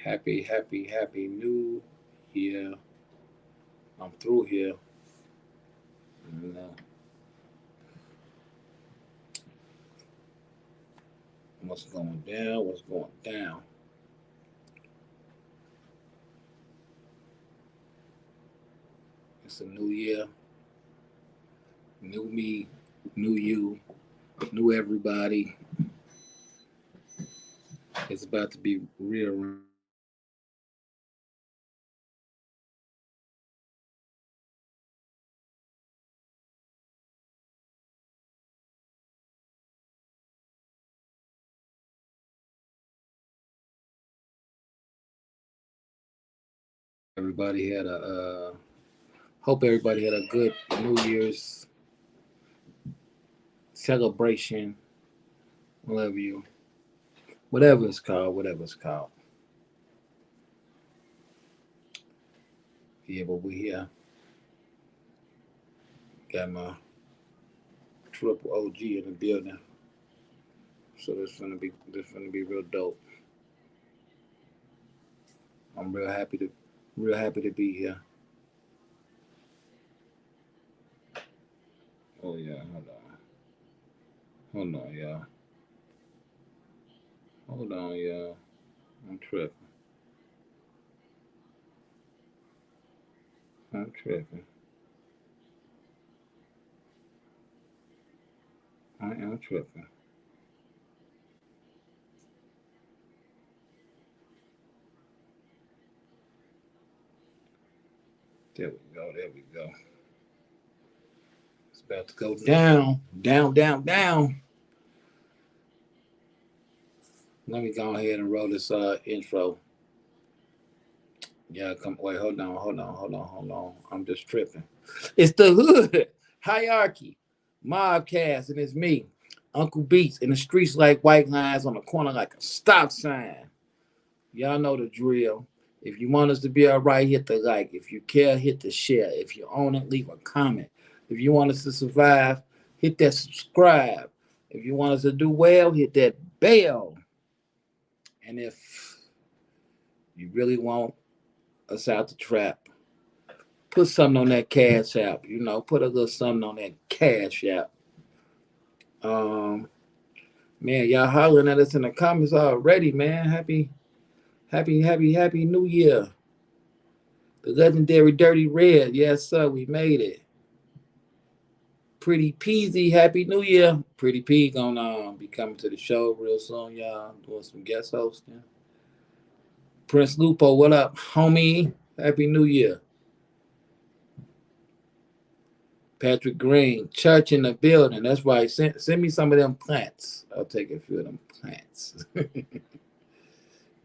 Happy New Year. I'm through here. And, what's going down? What's going down? It's a new year, new me, new you, new everybody. It's about to be rearranged. Everybody had a hope everybody had a good New Year's celebration, whatever you whatever it's called. Yeah, but we here got my triple OG in the building, so this gonna be real dope. I'm real happy to be here. Oh yeah, hold on, y'all, hold on, y'all. I'm tripping, I'm tripping, I am tripping. There we go. It's about to go down. Let me go ahead and roll this intro. Yeah, come wait, hold on. I'm just tripping. It's the hood hierarchy, mobcast, and it's me, Uncle Beats, in the streets like white lines on the corner like a stop sign. Y'all know the drill. If you want us to be all right, hit the like. If you care, hit the share. If you own it, leave a comment. If you want us to survive, hit that subscribe. If you want us to do well, hit that bell. And if you really want us out the trap, put something on that cash app. Put a little something on that cash app. Um, man, y'all hollering at us in the comments already, man. Happy New Year. The legendary Dirty Red. Yes, sir, we made it. Pretty Peasy, Happy New Year. Pretty P gonna be coming to the show real soon, y'all. Doing some guest hosting. Prince Lupo, what up, homie? Happy New Year. Patrick Green, church in the building. That's right. Send me some of them plants. I'll take a few of them plants.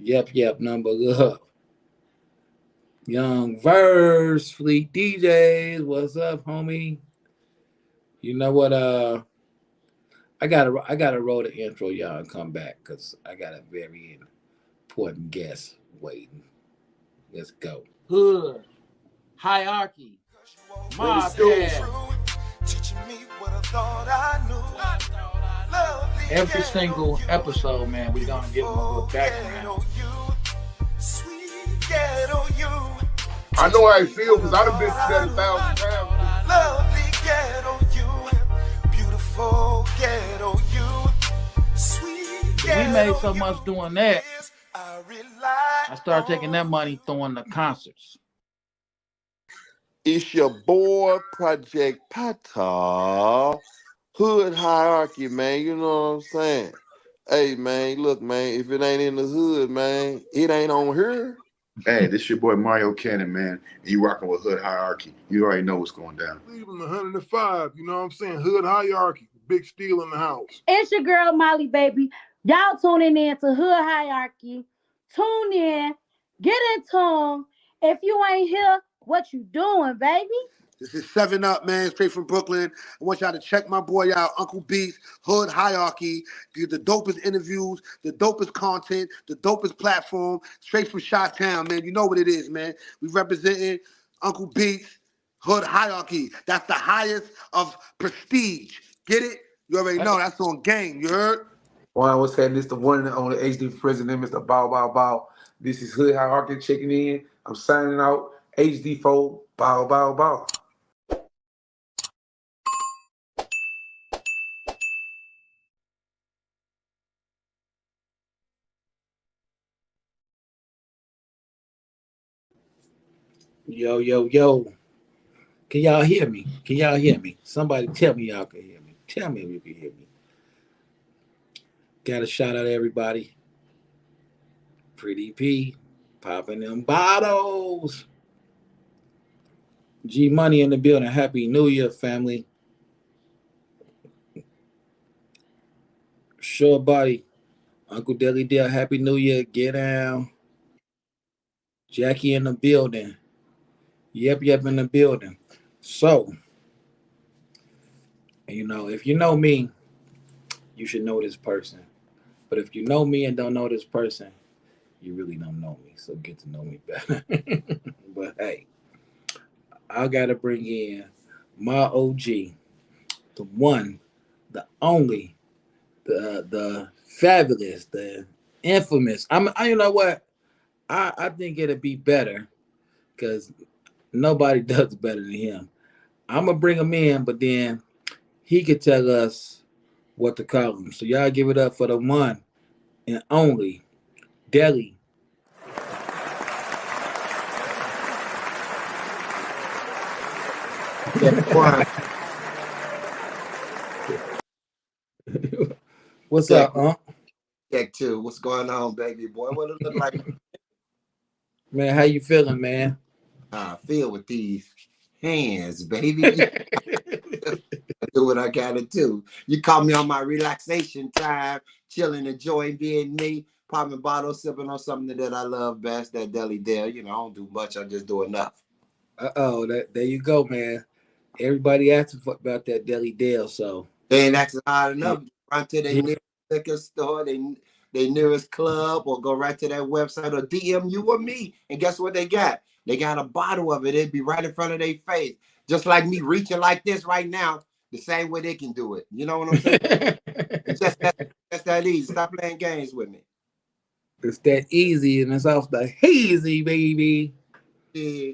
Yep, number love. Young Verse, Fleet DJs, what's up, homie? You know what? I gotta roll the intro, y'all, and come back because I got a very important guest waiting. Let's go. Hood, hierarchy, mobcast. Every single episode, man, we gonna give them a little background. I know how I feel because I done been through that 1,000 times. Lovely ghetto you, beautiful ghetto you, sweet ghetto. We made so much doing that. I started taking that money throwing the concerts. It's your boy Project Pata, Hood Hierarchy, man. You know what I'm saying? Hey, man, look, man, if it ain't in the hood, man, it ain't on here. Hey, this your boy Mario Cannon, man. And you rocking with Hood Hierarchy. You already know what's going down. Leaving 105, you know what I'm saying? Hood Hierarchy, Big Steel in the house. It's your girl Molly, baby. Y'all tuning in to Hood Hierarchy. Tune in, get in tune. If you ain't here, what you doing, baby? This is 7 Up, man, straight from Brooklyn. I want y'all to check my boy out, Uncle Beats, Hood Hierarchy. Get the dopest interviews, the dopest content, the dopest platform, straight from Chi-Town, man. You know what it is, man. We representing Uncle Beats, Hood Hierarchy. That's the highest of prestige. Get it? You already know. That's on game. You heard? What's happening? It's the one and only HD president, Mr. Bow Bow Bow. This is Hood Hierarchy checking in. I'm signing out. HD4, bow, bow, bow. Yo, yo, yo. Can y'all hear me? Can y'all hear me? Somebody tell me y'all can hear me. Tell me if you can hear me. Got to shout out everybody. Pretty P, popping them bottles. G Money in the building. Happy New Year, family. Sure, buddy. Uncle Deli Dale. Happy New Year. Get down. Jackie in the building. Yep, yep, in the building. So, if you know me, you should know this person. But if you know me and don't know this person, you really don't know me. So get to know me better. But hey, I gotta bring in my OG, the one, the only, the fabulous, the infamous. You know what? I think it'd be better because nobody does better than him. I'm gonna bring him in, but then he could tell us what to call him. So y'all give it up for the one and only Deli. One, What's check, up, huh? check two. What's going on, baby boy? What it look like? Man, how you feeling, man? I feel with these hands, baby. I do what I gotta do. You caught me on my relaxation time, chilling, enjoying being me, popping bottles, sipping on something that I love best, that Deli Dale. I don't do much, I just do enough. There you go, man. Everybody asking about that Deli Dale, so They ain't asking hard he, enough. Run to their he, nearest liquor store, their nearest club, or go right to that website or DM you or me. And guess what they got? They got a bottle of it. It'd be right in front of their face. Just like me reaching like this right now, the same way they can do it. You know what I'm saying? It's just that easy. Stop playing games with me. it's that easy and it's off the hazy, baby. Yeah.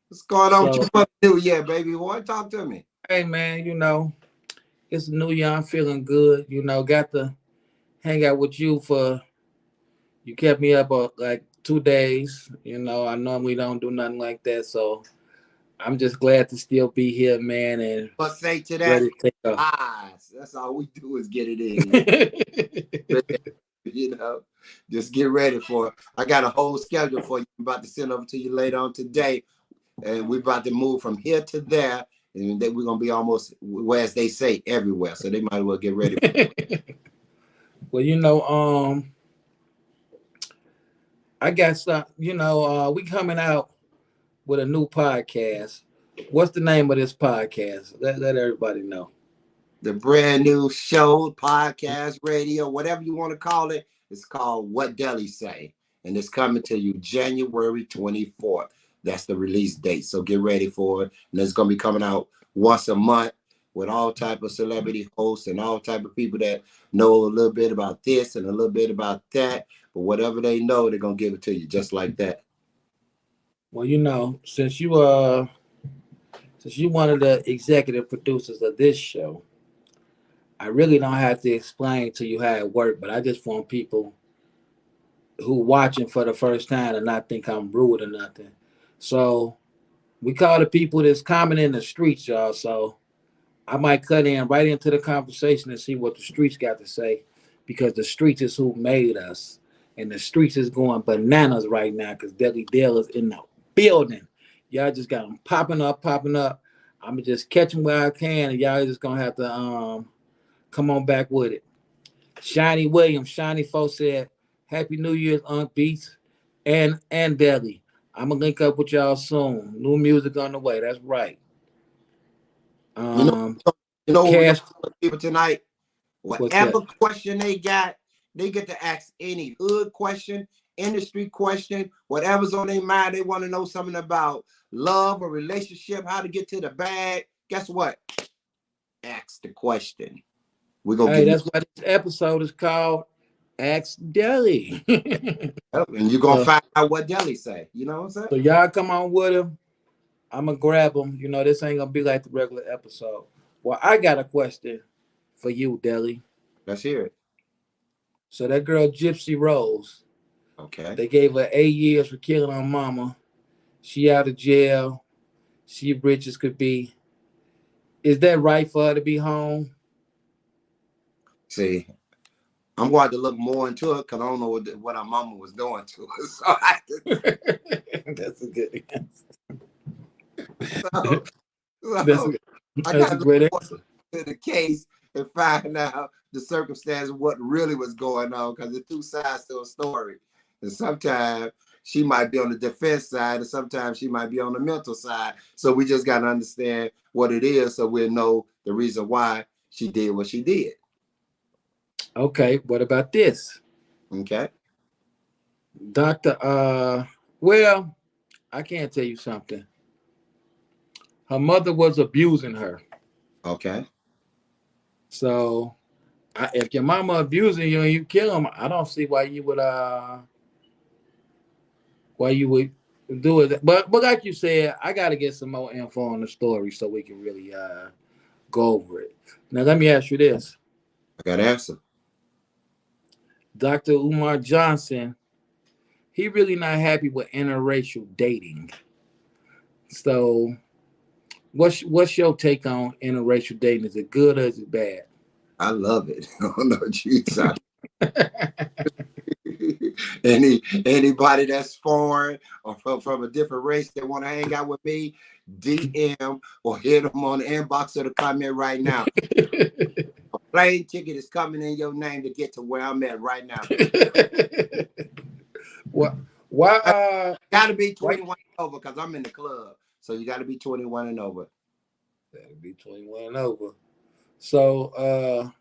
What's going on with So you for the new year, baby boy? Talk to me. hey, man, it's a new year. I'm feeling good. Got to hang out with you for. You kept me up like 2 days. I normally don't do nothing like that, so I'm just glad to still be here, man, and But say to that, ready to take off. eyes. That's all we do is get it in. You know, just get ready for it. I got a whole schedule for you. I'm about to send over to you later on today. And we're about to move from here to there. And then we're going to be almost, well, as they say, everywhere. So they might as well get ready. Well, I got some, we coming out with a new podcast. What's the name of this podcast? Let everybody know. The brand new show, podcast, radio, whatever you want to call it, it's called What Deli Say. And it's coming to you January 24th. That's the release date. So get ready for it. And it's going to be coming out once a month with all type of celebrity hosts and all type of people that know a little bit about this and a little bit about that. But whatever they know, they're going to give it to you just like that. Well, since you one of the executive producers of this show, I really don't have to explain to you how it works, but I just want people who watching for the first time to not think I'm rude or nothing. So we call the people that's common in the streets, y'all. So I might cut in right into the conversation and see what the streets got to say, because the streets is who made us, and the streets is going bananas right now because Deli Dale is in the building. Y'all just got them popping up, popping up. I'm gonna just catch them where I can, and y'all just gonna have to come on back with it. Shiny Williams, Shiny folks said, "Happy New Year's, Unc Beats and Deli. I'm gonna link up with y'all soon. New music on the way. That's right." You know, you know what we're going Cash. to tell people tonight? What's that? Whatever question they got, they get to ask any hood question, industry question, whatever's on their mind. They want to know something about love or relationship, how to get to the bag. Guess what? Ask the question. We're going to Hey, give you. that's why this episode is called Ask Deli. And you're gonna find out what Deli say. You know what I'm saying? So y'all come on with him. I'm gonna grab him. You know, this ain't gonna be like the regular episode. Well, I got a question for you, Deli. Let's hear it. So that girl Gypsy Rose, Okay. they gave her 8 years for killing her mama. She out of jail. She rich as could be. Is that right for her to be home? See, I'm going to look more into it because I don't know what our mama was doing to her. So That's a good answer. so That's I a got to great look answer. into the case and find out the circumstance of what really was going on because there's two sides to a story. And sometimes she might be on the defense side and sometimes she might be on the mental side. So we just got to understand what it is so we'll know the reason why she did what she did. Okay, what about this? Okay. Well, I can't tell you something. Her mother was abusing her. Okay. So if your mama abusing you and you kill him, I don't see why you would do it. But like you said, I gotta get some more info on the story so we can really go over it. Now let me ask you this. I got an answer. Dr. Umar Johnson, he really not happy with interracial dating. So what's your take on interracial dating? Is it good or is it bad? I love it. I don't know what you said. Anybody that's foreign or from a different race that want to hang out with me, DM or hit them on the inbox or the comment right now. A plane ticket is coming in your name to get to where I'm at right now. Why gotta be 21 and over because I'm in the club. So you gotta be 21 and over. Gotta be 21 and over. So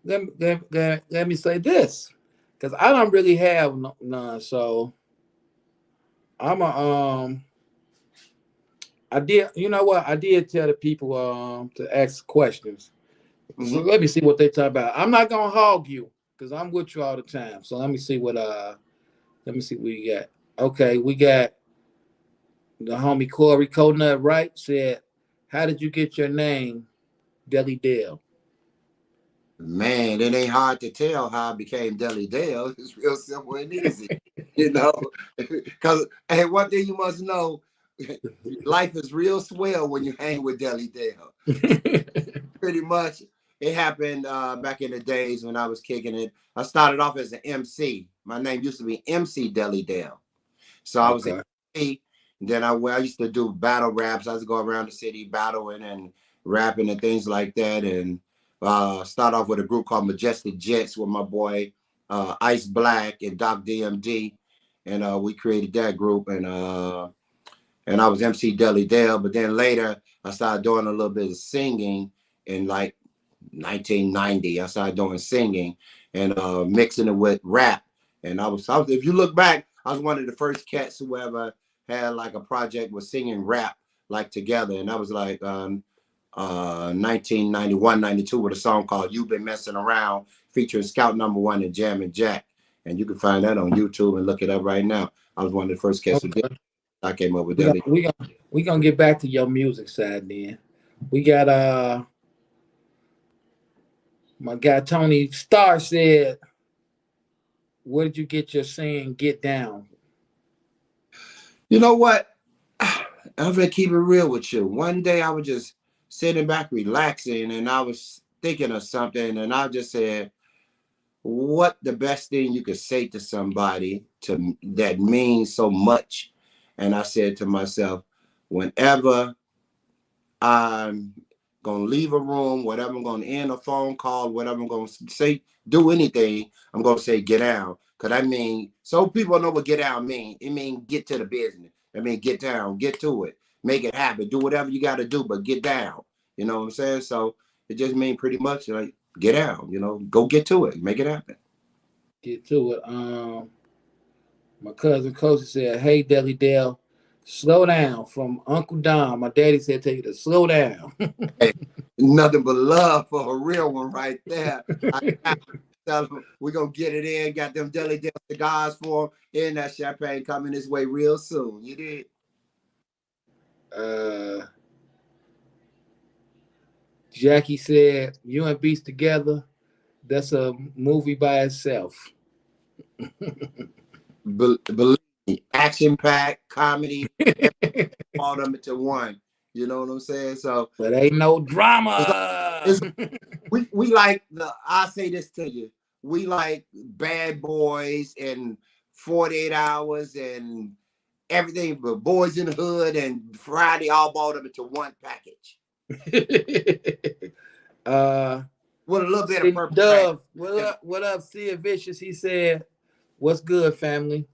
let me say this. Because I don't really have none. So I did, you know what? I did tell the people to ask questions. So let me see what they talk about. I'm not gonna hog you because I'm with you all the time. So let me see what we got. Okay, we got the homie Corey Coconut Wright said, "How did you get your name, Deli Dale?" Man, it ain't hard to tell how I became Deli Dale. It's real simple and easy, you know. Because hey, one thing you must know, life is real swell when you hang with Deli Dale. Pretty much, it happened back in the days when I was kicking it. I started off as an MC. My name used to be MC Deli Dale. So I was an MC. Then I used to do battle raps. I used to go around the city battling and rapping and things like that. And start off with a group called Majestic Jets with my boy Ice Black and Doc DMD. And we created that group. And I was MC Deli Dale. But then later, I started doing a little bit of singing in like 1990. I started doing singing and mixing it with rap. And I was, if you look back, I was one of the first cats who ever had like a project with singing rap like together. And that was like 1991, 92 with a song called You've Been Messing Around featuring Scout #1 and Jammin' Jack. And you can find that on YouTube and look it up right now. I was one of the first cats who did it. I came up with that. We gonna get back to your music side then. We got my guy Tony Starr said, "Where did you get your saying get down?" You know what? I'm gonna keep it real with you. One day I was just sitting back relaxing and I was thinking of something and I just said, what the best thing you could say to somebody that means so much? And I said to myself, whenever I'm gonna leave a room, whatever I'm gonna end a phone call, whatever I'm gonna say, do anything, I'm gonna say get down. Cause I mean, so people know what get down mean. It means get to the business. I mean, get down, get to it, make it happen, do whatever you gotta do, but get down. You know what I'm saying? So it just means pretty much like get down, you know, go get to it, make it happen. Get to it. My cousin Coach said, "Hey Deli Dale, slow down." From Uncle Don. My daddy said, "Tell you to slow down." Hey, nothing but love for a real one right there. Tell them we're gonna get it in. Got them Deli Dale cigars for him, and that champagne coming his way real soon. You did. Jackie said, "You and Beast together. That's a movie by itself." Believe me, action packed comedy, all them into one. You know what I'm saying? So, but ain't no it's, drama. it's, we like I say this to you. We like Bad Boys and 48 Hours and everything, but Boys in the Hood and Friday all balled up into one package. With a little bit of purple. Dove, what up, Sia Vicious? He said, "What's good, family?"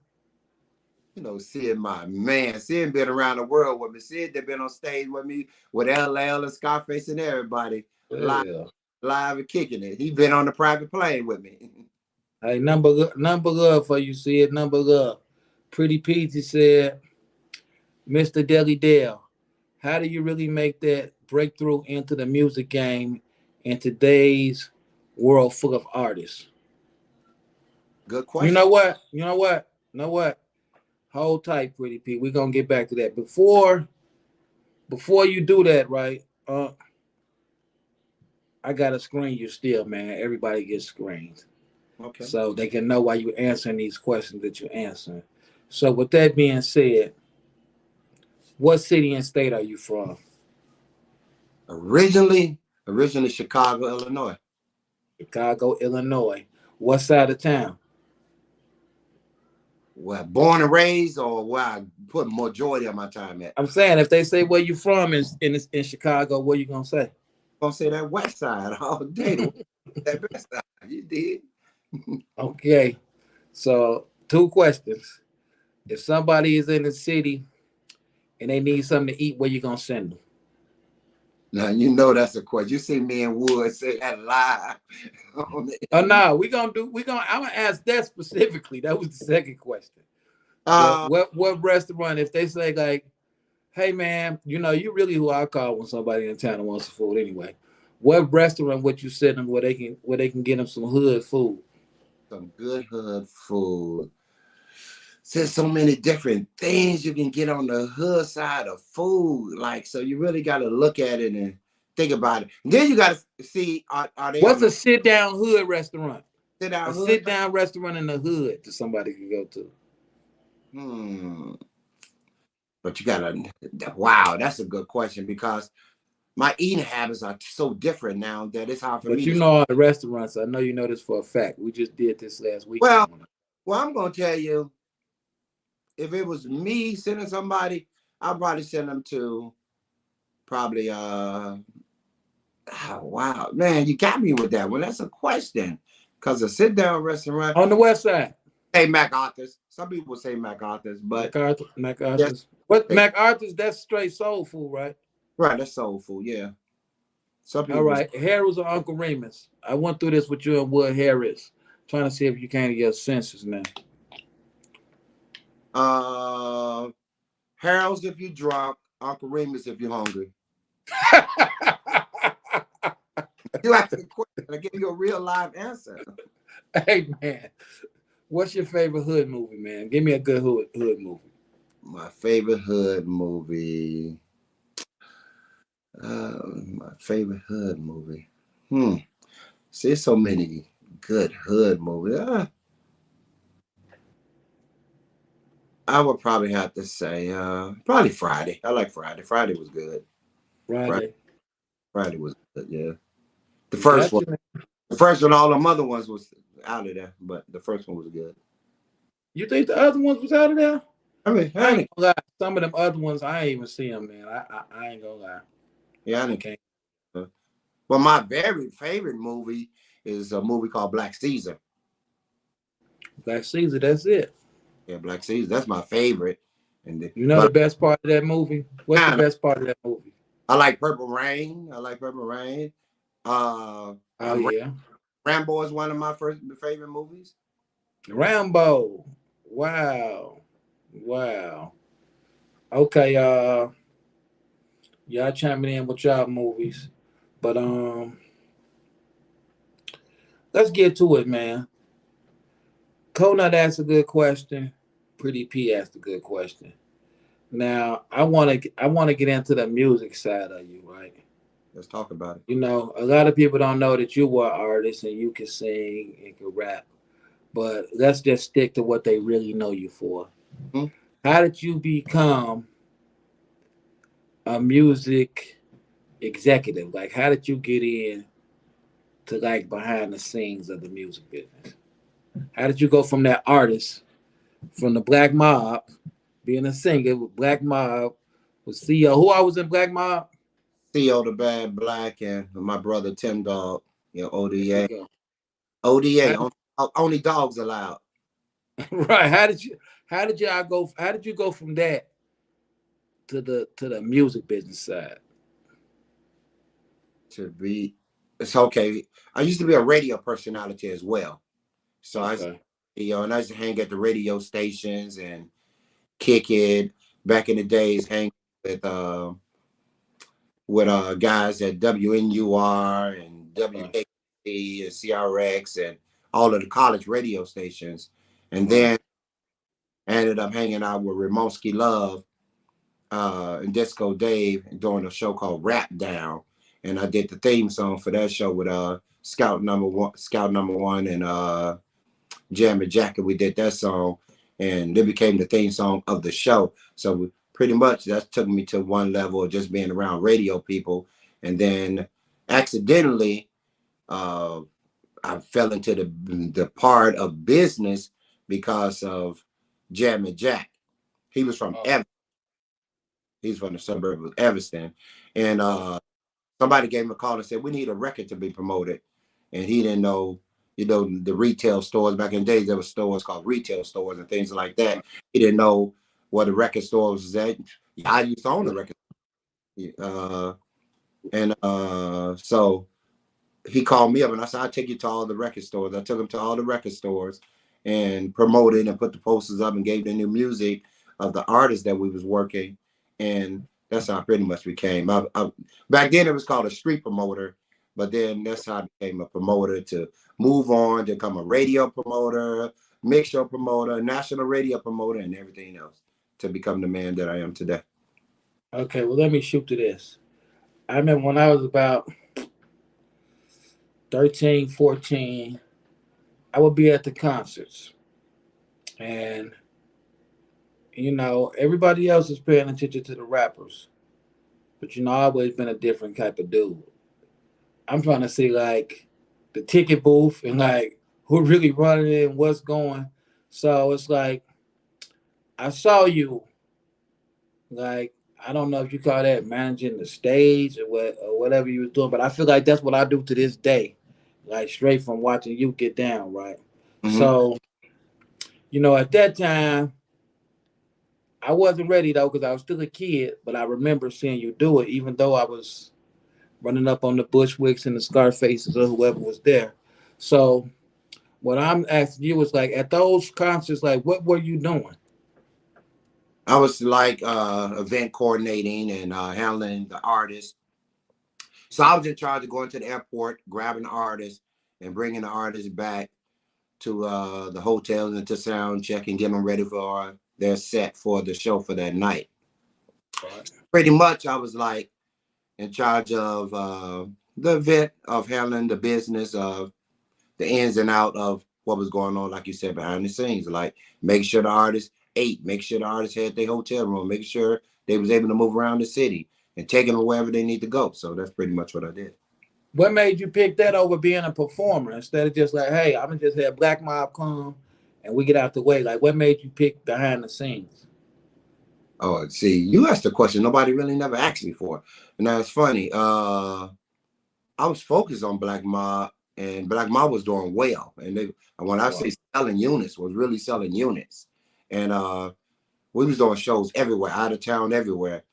You know, Sid, my man. Sid been around the world with me. Sid that been on stage with me with LL and Scarface and everybody. Yeah. Live and kicking it. He been on the private plane with me. Hey, number good for you, Sid. Number good. Pretty Peasy said, "Mr. Deli Dale, how do you really make that breakthrough into the music game in today's world full of artists?" Good question. You know what? Hold tight, Pretty Pete. We're gonna get back to that. Before you do that, right? I gotta screen you still, man. Everybody gets screened. Okay. So they can know why you're answering these questions that you're answering. So with that being said, what city and state are you from? Originally Chicago, Illinois. Chicago, Illinois. What side of town? Well, born and raised, or where I put majority of my time at? I'm saying, if they say where you from in Chicago, what you gonna say? I'm gonna say that west side all day. That west side. You did. Okay. So 2 questions. If somebody is in the city and they need something to eat, where you gonna send them? Now you know that's a question. You see me and Wood say that live. Oh no, I'm gonna ask that specifically. That was the second question. What restaurant, if they say like, "Hey man, you know, you really who I call when somebody in town wants some food anyway." What restaurant would you send them where they can get them some hood food? Some good hood food. There's so many different things you can get on the hood side of food. Like, so you really got to look at it and think about it. And then you got to see, are they What's a sit down hood restaurant? Sit down a hood? sit down restaurant in the hood that somebody can go to. But you gotta, wow, that's a good question, because my eating habits are so different now that it's hard for me. But you know all the restaurants. I know you know this for a fact. We just did this last week. Well, I'm gonna tell you, if it was me sending somebody, I'd probably send them to probably wow, man, you got me with that one. That's a question. Because a sit down restaurant on the west side. Hey, MacArthur's. Some people say MacArthur's, but MacArthur's. Yes, what MacArthur's? That's straight soul food, right? Right, that's soul food, yeah. Some people. All right, Harris or Uncle Remus? I went through this with you and Wood Harris, trying to see if you can't get senses now. Harold's if you're drunk, Uncle Remus if you're hungry. You asked a question. I gave you a real live answer. Hey man, what's your favorite hood movie, man? Give me a good hood movie. My favorite hood movie. My favorite hood movie. See, so many good hood movies. I would probably have to say probably Friday. I like Friday. Friday was good. Friday was good, yeah. The first one. The first one, all the other ones was out of there, but the first one was good. You think the other ones was out of there? I mean, I ain't gonna lie. Some of them other ones, I ain't even see them, man. I ain't gonna lie. Yeah, I can't. Well, my very favorite movie is a movie called Black Caesar. Black Caesar, that's it. Yeah, Black Caesar, that's my favorite. And you know the best part of that movie? What's the best part of that movie? I like Purple Rain. Yeah. Rambo is one of my favorite movies. Rambo. Wow. Okay, y'all chiming in with y'all movies. But let's get to it, man. Conut asked a good question. Pretty P asked a good question. Now, I want to get into the music side of you, right? Let's talk about it. You know, a lot of people don't know that you were an artist and you can sing and can rap, but let's just stick to what they really know you for. Hmm? How did you become a music executive? Like, how did you get in to like behind the scenes of the music business? How did you go from that artist, from the Black Mob, being a singer with Black Mob, with CEO? Who I was in Black Mob? CEO the Bad Black and my brother Tim Dog, you know, There you ODA. go. How ODA, did, only dogs allowed. right? How did you go from that to the music business side? To be, it's okay. I used to be a radio personality as well. So Okay. and I used to hang at the radio stations and kick it. Back in the days, hang with guys at WNUR and Okay. WKC and CRX and all of the college radio stations. And Right. then I ended up hanging out with Ramonski Love and Disco Dave doing a show called Rap Down. And I did the theme song for that show with Scout number one and Jam and Jacket. We did that song and it became the theme song of the show. So pretty much that took me to one level of just being around radio people. And then accidentally, uh, I fell into the part of business because of Jam and Jack. He was from Oh, Evanston. He's from the suburb of Evanston. And okay. somebody gave him a call and said, we need a record to be promoted. And he didn't know, the retail stores. Back in the days, there were stores called retail stores and things like that. He didn't know what the record store was at. I used to own the record. So he called me up and I said, I'll take you to all the record stores. I took him to all the record stores and promoted and put the posters up and gave the new music of the artists that we was working. And that's how I pretty much became. Back then it was called a street promoter, but then that's how I became a promoter to move on to become a radio promoter, mix show promoter, national radio promoter, and everything else to become the man that I am today. Okay. Well, let me shoot to this. I remember when I was about 13, 14, I would be at the concerts. And, everybody else is paying attention to the rappers. But, I've always been a different type of dude. I'm trying to see, like, the ticket booth and, like, who really running it and what's going. So it's like, I saw you, like, I don't know if you call that managing the stage or whatever you was doing, but I feel like that's what I do to this day, like straight from watching you get down, right? Mm-hmm. So, at that time, I wasn't ready though because I was still a kid, but I remember seeing you do it, even though I was running up on the Bushwicks and the Scarfaces or whoever was there. So, what I'm asking you is like at those concerts, like what were you doing? I was like event coordinating and handling the artists. So I was in charge of going to the airport, grabbing the artists, and bringing the artists back to the hotels and to sound check and get them ready for their set for the show for that night. Right. Pretty much, I was like in charge of the event, of handling the business of the ins and out of what was going on, like you said, behind the scenes. Like make sure the artists ate, make sure the artists had their hotel room, make sure they was able to move around the city and taking them wherever they need to go. So that's pretty much what I did. What made you pick that over being a performer instead of just like, hey, I'm gonna just have Black Mob come and we get out the way? Like, what made you pick behind the scenes? Oh, see, you asked a question nobody really never asked me for. And that's funny. I was focused on Black Mob, and Black Mob was doing well. And when I say Right. selling units, was really selling units. And we was doing shows everywhere, out of town, everywhere.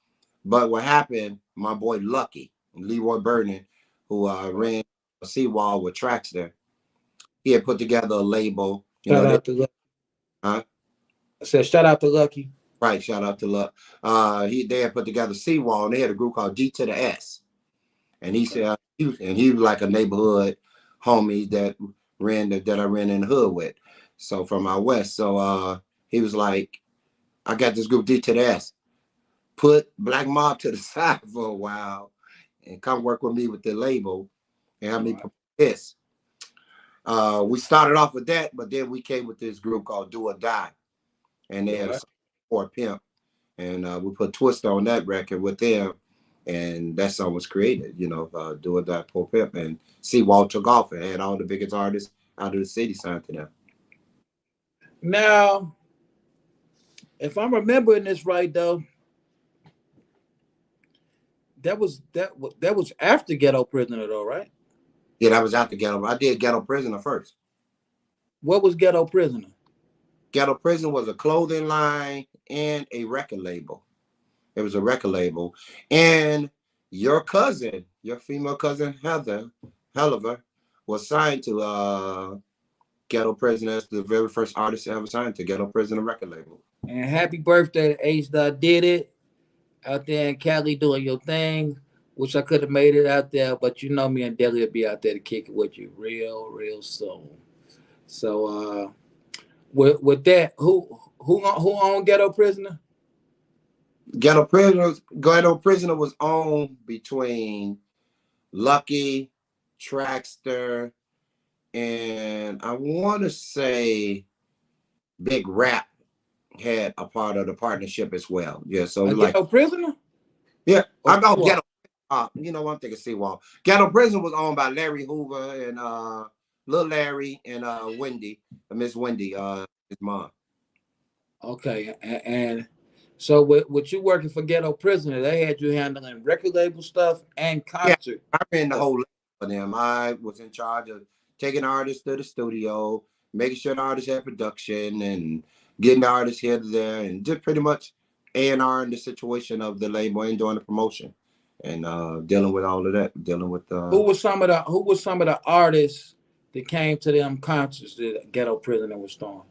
But what happened, my boy Lucky, Leroy Burden, who Right. ran a seawall with Traxter, he had put together a label, Shout out to Lucky. huh? I said, shout out to Lucky. Right, shout out to Luck. They had put together seawall, and they had a group called D to the S. And he Okay. said, he was like a neighborhood homie that that I ran in the hood with. So from out west. So he was like, I got this group D to the S. Put Black Mob to the side for a while and come work with me with the label and help me promote this. We started off with that, but then we came with this group called Do or Die. And they had a song for Pimp. And we put Twist on that record with them. And that song was created, you know, Do or Die, Poor Pimp. And see Walter Golf and had all the biggest artists out of the city signed to them. Now, if I'm remembering this right, though, that was after Ghetto Prisoner, though, right? Yeah, that was after Ghetto. I did Ghetto Prisoner first. What was Ghetto Prisoner? Ghetto Prisoner was a clothing line and a record label. It was a record label. And your cousin, your female cousin, Heather Helliver, was signed to Ghetto Prisoner as the very first artist ever signed to Ghetto Prisoner record label. And happy birthday to H. Did it out there in Cali doing your thing. Wish I could have made it out there, but you know me and Deli will be out there to kick it with you real soon. So with that, who owned Ghetto Prisoner? Ghetto Prisoner was owned between Lucky, Traxter, and I want to say Big Rap had a part of the partnership as well. Yeah, so like Ghetto Prisoner? Yeah, I know Ghetto. You know, I'm thinking Seawall. Ghetto Prison was owned by Larry Hoover and Lil Larry and Wendy, Miss Wendy, his mom. Okay, and so with you working for Ghetto Prisoner, they had you handling record label stuff and concert. Yeah, I ran the whole label for them. I was in charge of taking artists to the studio, making sure the artists had production, and getting the artists here to there, and just pretty much A&R in the situation of the label and doing the promotion. And dealing with all of that, dealing with who was some of the artists that came to them concerts that Ghetto Prisoner was throwing?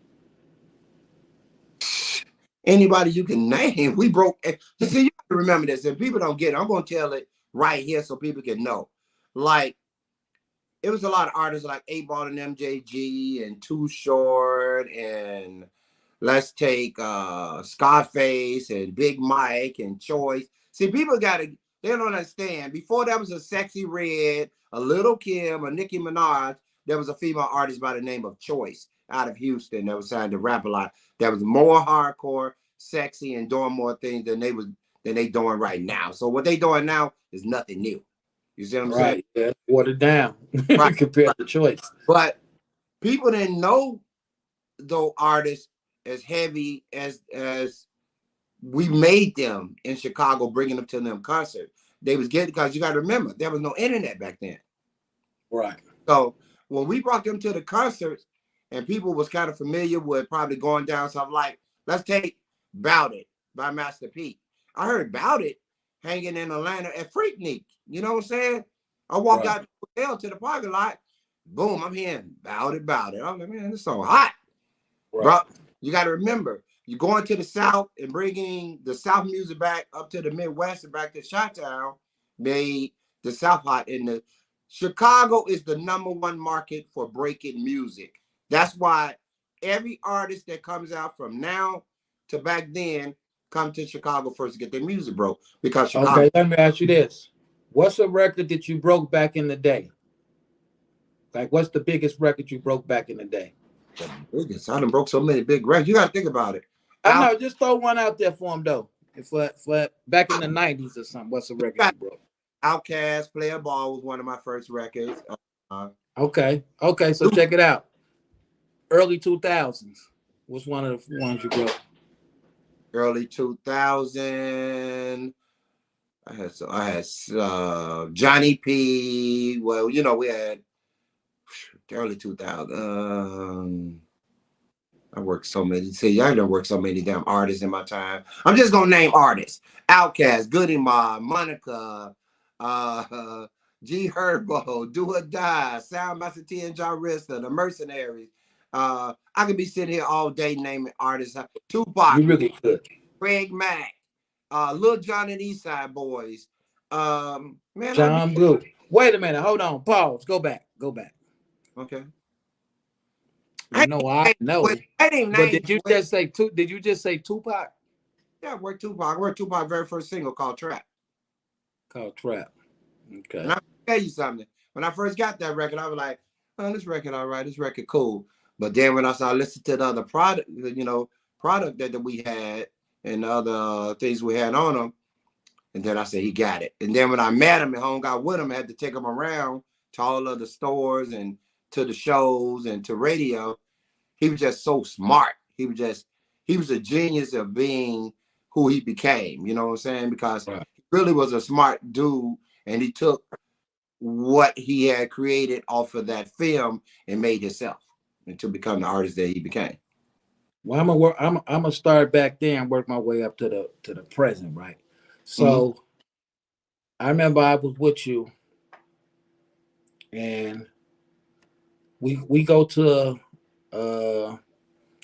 Anybody you can name. We broke. See, you have to remember this. If people don't get it, I'm gonna tell it right here so people can know. Like, it was a lot of artists like 8Ball and MJG and Too Short, and let's take Scarface and Big Mike and Choice. See, people they don't understand. Before there was a Sexy Red, a Little Kim, a Nicki Minaj, there was a female artist by the name of Choice out of Houston that was signed to rap a lot. That was more hardcore, sexy, and doing more things than they doing right now. So what they doing now is nothing new. You see what I'm saying? Yeah, watered down Right. compared to Choice. But people didn't know those artists as heavy as we made them in Chicago, bringing them to them concerts. They was getting, because you got to remember, there was no internet back then. Right. So when we brought them to the concerts, and people was kind of familiar with probably going down something like, let's take Bout It by Master P. I heard Bout It hanging in Atlanta at Freaknik. You know what I'm saying? I walked out the hotel to the parking lot. Boom, I'm hearing Bout It. I'm like, man, this so hot. Right. Bro, you got to remember, you're going to the South and bringing the South music back up to the Midwest and back to Chi-Town made the South hot. And Chicago is the #1 market for breaking music. That's why every artist that comes out from now to back then come to Chicago first to get their music broke. Because Chicago. Okay, let me ask you this. What's a record that you broke back in the day? Like, what's the biggest record you broke back in the day? The biggest? I done broke so many big records. You got to think about it. I know, just throw one out there for them, though. For back in the 90s or something, what's a record you broke? Outkast, Player Ball was one of my first records. Okay, so check it out. Early 2000s was one of the ones you broke. Early 2000. I had Johnny P. Well, you know, we had early 2000. I worked so many. See, I done worked so many damn artists in my time. I'm just gonna name artists: Outkast, Goody Mob, Monica, G Herbo, Do or Die, Soundmaster T and John Rista, The Mercenaries. I could be sitting here all day naming artists. Tupac, you really could. Craig Mack, Lil Jon and Eastside Boys. Man, John Good. Wait a minute, hold on, pause. Go back. Okay. No, I know. I didn't But name did you Wait. just say Did you just say Tupac? Yeah, I worked Tupac. I worked Tupac's very first single called Trap. Called Trap. And Okay. I'll tell you something. When I first got that record, I was like, oh, this record all right, this record cool. But then when I started listening to the other product, product that we had and the other things we had on them, and then I said, he got it. And then when I met him and home got with him, I had to take him around to all of the stores and to the shows and to radio. He was just so smart. He was a genius of being who he became, you know what I'm saying? Because Right. he really was a smart dude, and he took what he had created off of that film and made himself and to become the artist that he became. Well, I'm gonna start back there and work my way up to the present, right? Mm-hmm. So I remember I was with you, and we go to it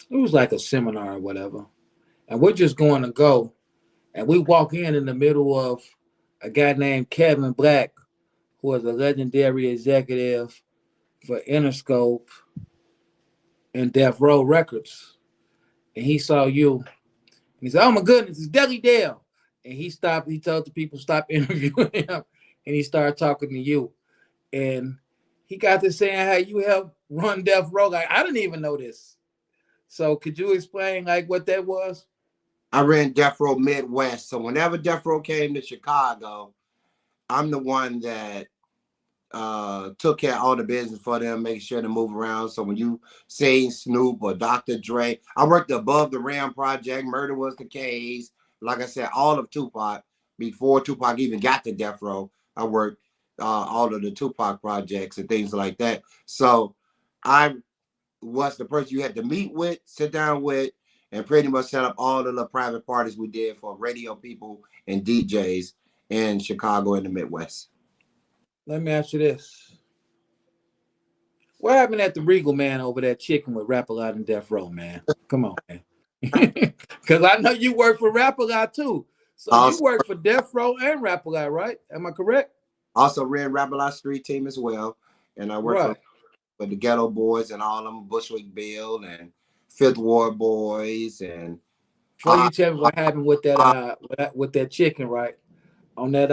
was like a seminar or whatever, and we're just going to go, and we walk in the middle of a guy named Kevin Black, who was a legendary executive for Interscope and Death Row Records, and he saw you, and he said, "Oh my goodness, it's Deli Dale," and he stopped. He told the people stop interviewing him, and he started talking to you, and he got to saying how you helped run Death Row. Like, I didn't even know this. So could you explain like what that was? I ran Death Row Midwest. So whenever Death Row came to Chicago, I'm the one that took care of all the business for them, making sure to move around. So when you say Snoop or Dr. Dre, I worked the Above the Rim project, Murder Was the Case. Like I said, all of Tupac, before Tupac even got to Death Row, I worked all of the Tupac projects and things like that. So I was the person you had to meet with, sit down with, and pretty much set up all of the private parties we did for radio people and DJs in Chicago and the Midwest. Let me ask you this. What happened at the Regal, man, over that chicken with Rap-A-Lot and Death Row, man? Come on, man. Because I know you work for Rap-A-Lot too. So you Also, work for Death Row and Rap-A-Lot, right? Am I correct? also ran Rap-A-Lot Street Team as well. And I worked Right. for the Ghetto Boys and all of them, Bushwick Bill and Fifth Ward Boys. And Before you tell me what happened with that chicken, right? On that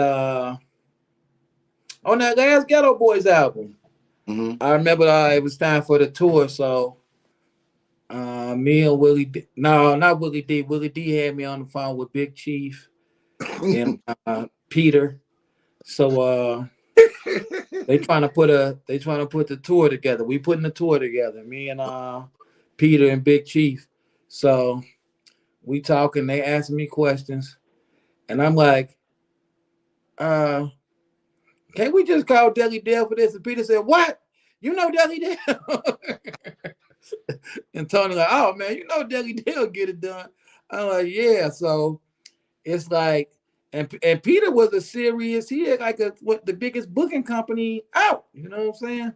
last Ghetto Boys album. mm-hmm. I remember it was time for the tour, so me and Willie D, no, not Willie D. Willie D had me on the phone with Big Chief and Peter. So they trying to put the tour together. We putting the tour together. Me and Peter and Big Chief. So we talking. They asking me questions, and I'm like, can't we just call Deli Dale for this? And Peter said, "What? You know Deli Dale?" And Tony like, "Oh man, you know Deli Dale get it done." I'm like, "Yeah." So it's like, and Peter was a serious. He had like the biggest booking company out. You know what I'm saying?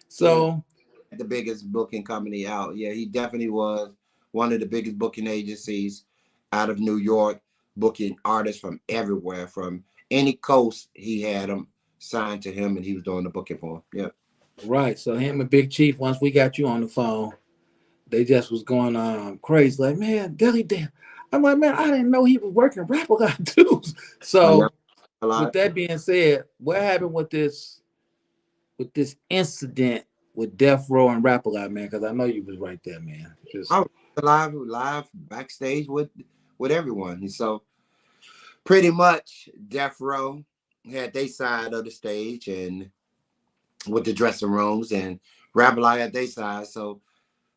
So The biggest booking company out. Yeah, he definitely was one of the biggest booking agencies out of New York, booking artists from everywhere, from any coast. He had them signed to him, and he was doing the booking for him. Yeah. right. So him and Big Chief, once we got you on the phone, they just was going crazy. Like, man, Deli Dale. I'm like, man, I didn't know he was working Rap-A-Lot too. Oh, yeah. So A with lot. that being said, what happened with this incident with Death Row and Rap-A-Lot, man? Because I know you was right there, man. I was live backstage with everyone. And so pretty much Death Row had their side of the stage and with the dressing rooms, and Rap-A-Lot had their side. So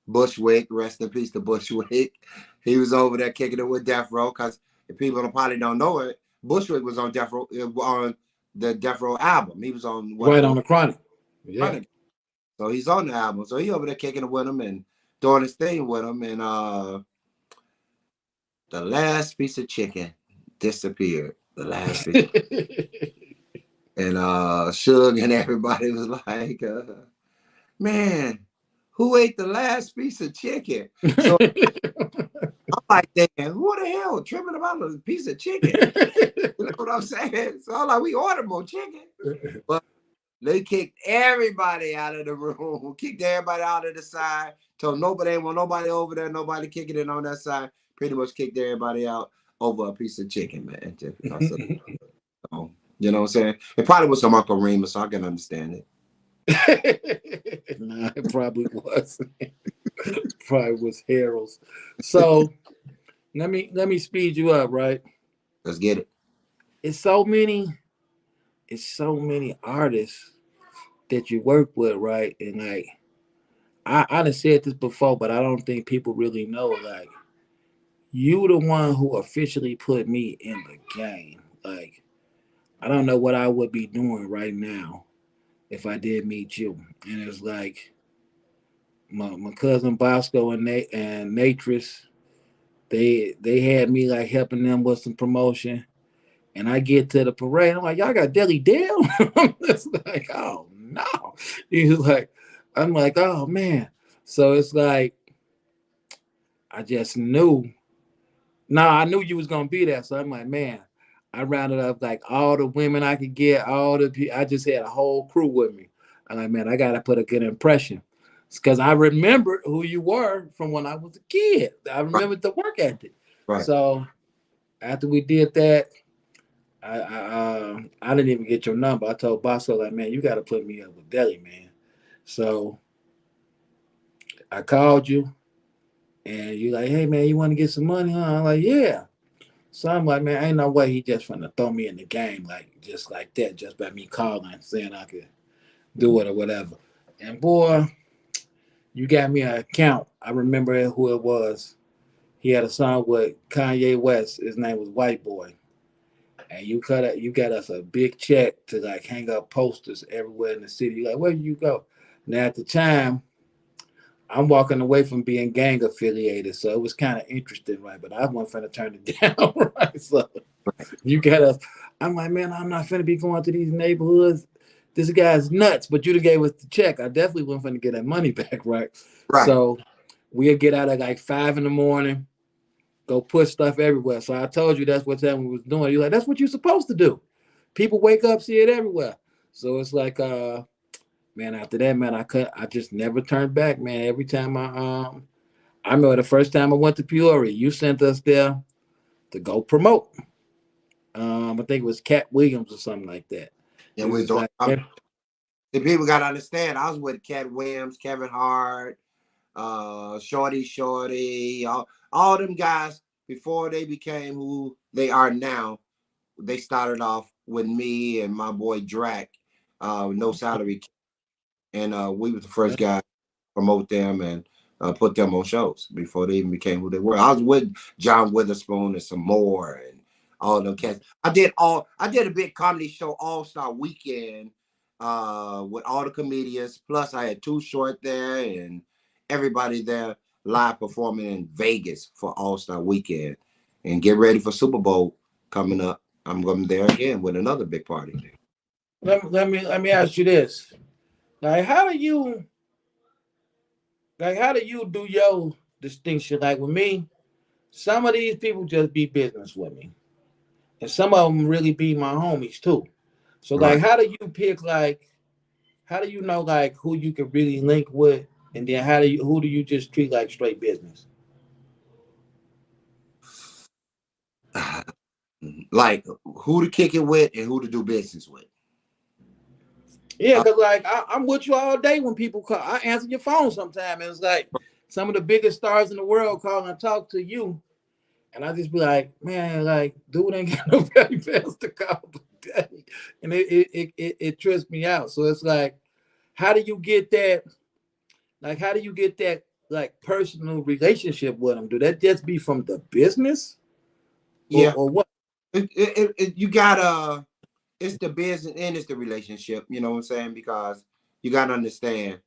Bushwick, rest in peace to Bushwick, he was over there kicking it with Death Row, because if people probably don't know it, Bushwick was on Death Row, on the Death Row album. He was on right on the Chronic. Yeah. Chronic. So he's on the album. So he over there kicking it with him and doing his thing with him. And the last piece of chicken disappeared. The last piece. And Suge and everybody was like, man, who ate the last piece of chicken? So I'm like, damn, who the hell tripping about a piece of chicken? You know what I'm saying? So I'm like, we ordered more chicken. But they kicked everybody out of the room, kicked everybody out of the side. Told nobody, ain't want nobody over there, nobody kicking it on that side. Pretty much kicked everybody out over a piece of chicken, man. Just because of, you know what I'm saying? It probably was some Uncle Remus, so I can understand it. Nah, it probably was. Probably was Harold's. So let me speed you up, right? Let's get it. It's so many, it's so many artists that you work with, right? And like I done said this before, but I don't think people really know. Like you, the one who officially put me in the game. Like I don't know what I would be doing right now if I did meet you. And it's like my cousin Bosco and Natris, they had me like helping them with some promotion. And I get to the parade, I'm like, y'all got Deli Dale? It's like, oh no. He's like, I'm like, oh man. So it's like I just knew. No, I knew you was gonna be there. So I'm like, man, I rounded up like all the women I could get, I just had a whole crew with me. I'm like, man, I gotta put a good impression. Because I remembered who you were from when I was a kid. I Right. remembered the work ethic. Right. So after we did that, I didn't even get your number. I told Bosco like, man, you got to put me up with Deli, man. So I called you, and you like, hey man, you want to get some money? Huh? I'm like, yeah. So I'm like, man, ain't no way he just finna throw me in the game like just like that, just by me calling saying I could do it or whatever. And boy, you got me an account. I remember who it was. He had a song with Kanye West. His name was White Boy. And you got us a big check to like hang up posters everywhere in the city. You're like, where do you go? Now at the time, I'm walking away from being gang affiliated, so it was kind of interesting, right? But I wasn't finna turn it down, right? So you got us. I'm like, man, I'm not finna be going to these neighborhoods. This guy's nuts, but you gave us the check. I definitely wasn't finna get that money back, right? Right. So we'll get out at like 5 in the morning, go put stuff everywhere. So I told you that's what time we was doing. You're like, that's what you're supposed to do. People wake up, see it everywhere. So it's like, man, after that, man, I just never turned back, man. Every time I remember the first time I went to Peoria, you sent us there to go promote. I think it was Cat Williams or something like that. Yeah, It we was doing. like, The people got to understand. I was with Cat Williams, Kevin Hart, Shorty, all them guys before they became who they are now. They started off with me and my boy Drac, no salary, and we was the first guy to promote them and put them on shows before they even became who they were. I was with John Witherspoon and some more and all them cats. I did a big comedy show, All Star Weekend, with all the comedians. Plus, I had Too Short there and everybody there live performing in Vegas for All Star Weekend. And get ready for Super Bowl coming up. I'm going there again with another big party. let me ask you this. Like, how do you do your distinction? Like with me, some of these people just be business with me. And some of them really be my homies too. So like, Right. how do you pick like, how do you know like who you can really link with, and then who do you just treat like straight business? Like who to kick it with and who to do business with. Yeah, cause like I'm with you all day when people call. I answer your phone sometime, and it's like some of the biggest stars in the world call and talk to you, and I just be like, man, like dude ain't got nobody else to call today, and it trips me out. So it's like, how do you get that? Like, how do you get that like personal relationship with them? Do that just be from the business, Yeah. or what? You gotta, it's the business and it's the relationship, you know what I'm saying? Because you gotta understand,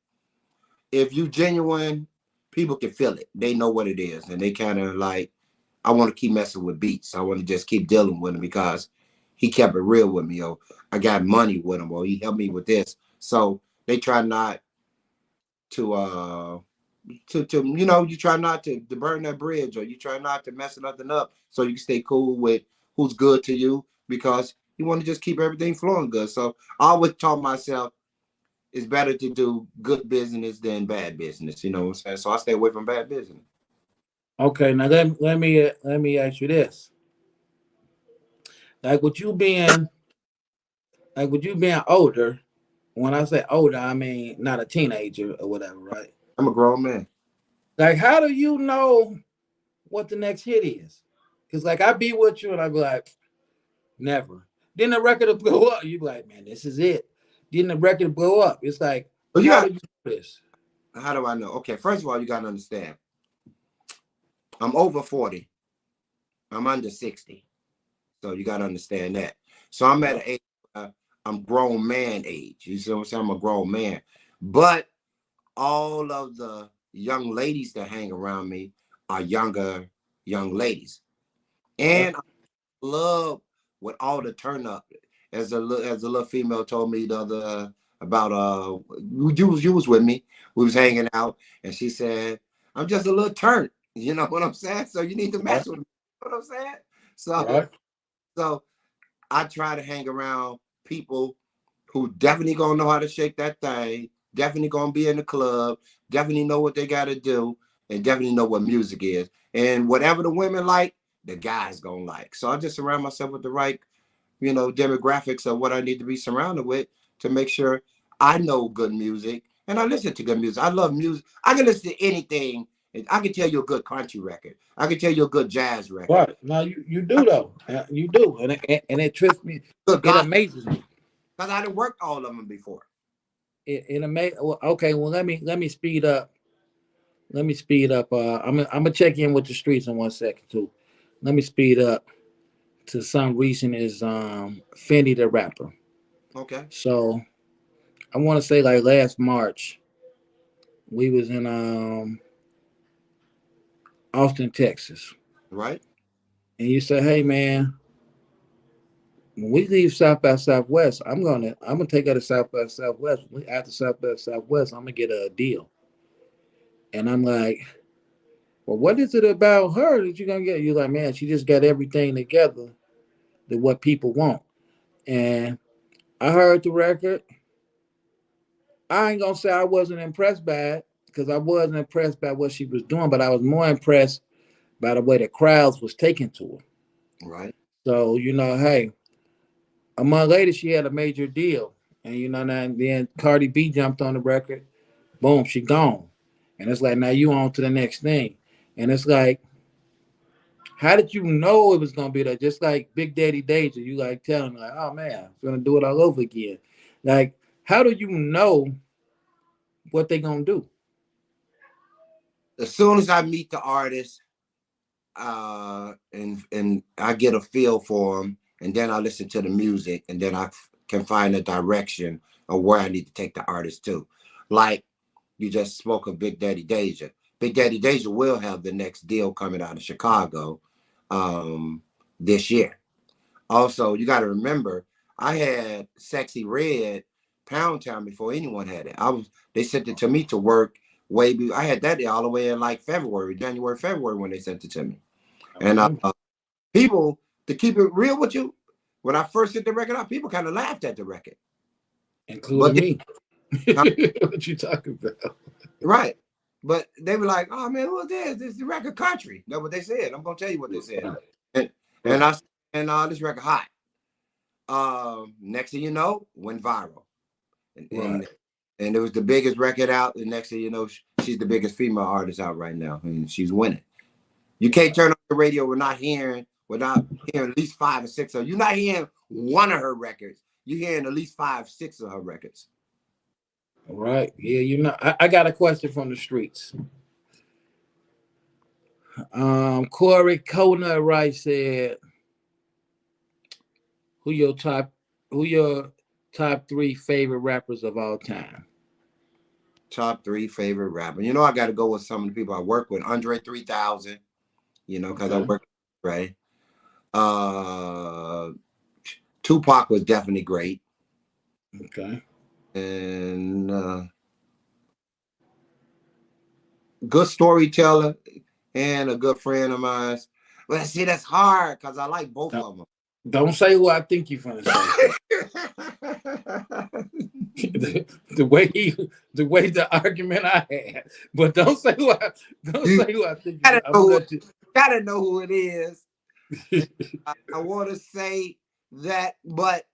if you genuine, people can feel it. They know what it is. And they kind of like, I want to keep messing with Beats. I want to just keep dealing with him because he kept it real with me. Or I got money with him, or he helped me with this. So they try not to you try not to burn that bridge, or you try not to mess nothing up so you can stay cool with who's good to you, because you want to just keep everything flowing good. So I always taught myself, it's better to do good business than bad business. You know what I'm saying? So I stay away from bad business. Okay, now let me ask you this. Like with you being older, when I say older, I mean not a teenager or whatever, right? I'm a grown man. Like, how do you know what the next hit is? Because like I be with you and I be like, never. Then the record will blow up. You be like, man, this is it. Then the record will blow up. It's like, But how do you do this? how do I know? Okay, first of all, you gotta understand. I'm over 40. I'm under 60. So you gotta understand that. So I'm at an age, I'm grown man age. You see what I'm saying? I'm a grown man. But all of the young ladies that hang around me are younger young ladies. And I love with all the turn up. As a little female told me the other about you was with me. We was hanging out and she said, I'm just a little turnt. You know what I'm saying? So you need to mess with me. You know what I'm saying? So I try to hang around people who definitely gonna know how to shake that thing, definitely gonna be in the club, definitely know what they gotta do, and definitely know what music is. And whatever the women like, the guys gonna like. So I just surround myself with the right, demographics of what I need to be surrounded with to make sure I know good music and I listen to good music. I love music. I can listen to anything. I can tell you a good country record. I can tell you a good jazz record. Right. Now you do though. You do. And it trips me. Good It gospel. amazes me. Because I done worked all of them before. It amazes. Well, okay. Well, let me speed up. Let me speed up. I'm gonna check in with the streets in 1 second too. Let me speed up to some recent is Fendi the rapper. Okay. So I want to say like last March we was in Austin, Texas, Right. and you said, "Hey man, when we leave South by Southwest, I'm gonna take her to South by Southwest. After South by Southwest, I'm gonna get her a deal." And I'm like, "Well, what is it about her that you're gonna get?" You're like, "Man, she just got everything together to what people want." And I heard the record. I ain't gonna say I wasn't impressed by it because I wasn't impressed by what she was doing, but I was more impressed by the way the crowds was taking to her. Right. So hey, a month later she had a major deal, and then Cardi B jumped on the record. Boom, she gone, and it's like now you on to the next thing, and it's like, how did you know it was gonna be that? Just like Big Daddy Deja, you like telling like, oh man, I'm gonna do it all over again. Like, how do you know what they gonna do? As soon as I meet the artist, and I get a feel for them, and then I listen to the music, and then I can find a direction of where I need to take the artist to. Like you just spoke of Big Daddy Deja. Big Daddy Deja will have the next deal coming out of Chicago this year. Also, you got to remember, I had Sexy Red Pound Town before anyone had it. They sent it to me to work way before. I had that all the way in like January, February when they sent it to me. And people, to keep it real with you, when I first hit the record out, people kind of laughed at the record, including me. What you talking about? Right. But they were like, "Oh man, what's this? This is the record country." That's what they said. I'm gonna tell you what they said. Right. And I this record hot. Next thing you know, went viral. And it was the biggest record out. And next thing you know, she's the biggest female artist out right now. And she's winning. You can't turn on the radio without hearing at least 5 or 6 of. You're not hearing one of her records. You're hearing at least 5, 6 of her records. All right. Yeah, I got a question from the streets. Corey Coconut Rice said, who your top 3 favorite rappers of all time? Top 3 favorite rappers. I got to go with some of the people I work with. Andre 3000, because I work with Ray. Tupac was definitely great. Okay. And good storyteller and a good friend of mine. But see, that's hard because I like both of them. Don't say who I think you're gonna say. the way the argument I had. But don't say who I think. Gotta I'm know, gonna let you. gotta know who it is. I want to say that, but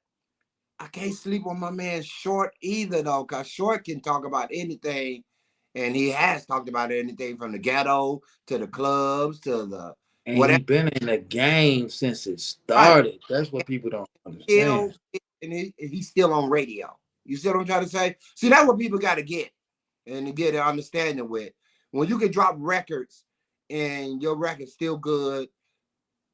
I can't sleep on my man Short either, though, because Short can talk about anything, and he has talked about anything from the ghetto to the clubs to the And he whatever. been in the game since it Right. started. That's what people don't Still, understand. and he's still on radio. You see what I'm trying to say? See, that's what people got to get and to get an understanding with. When you can drop records and your record's still good.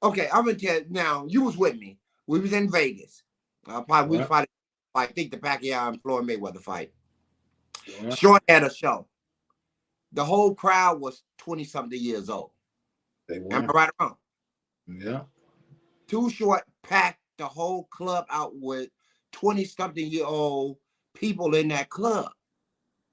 Okay, I'm gonna tell you now. You was with me. We was in Vegas. We Right. probably, I think the Pacquiao and Floyd Mayweather fight. Right. Short had a show. The whole crowd was 20-something years old. They Am were. I right or wrong? Yeah. Too Short packed the whole club out with 20-something year old people in that club.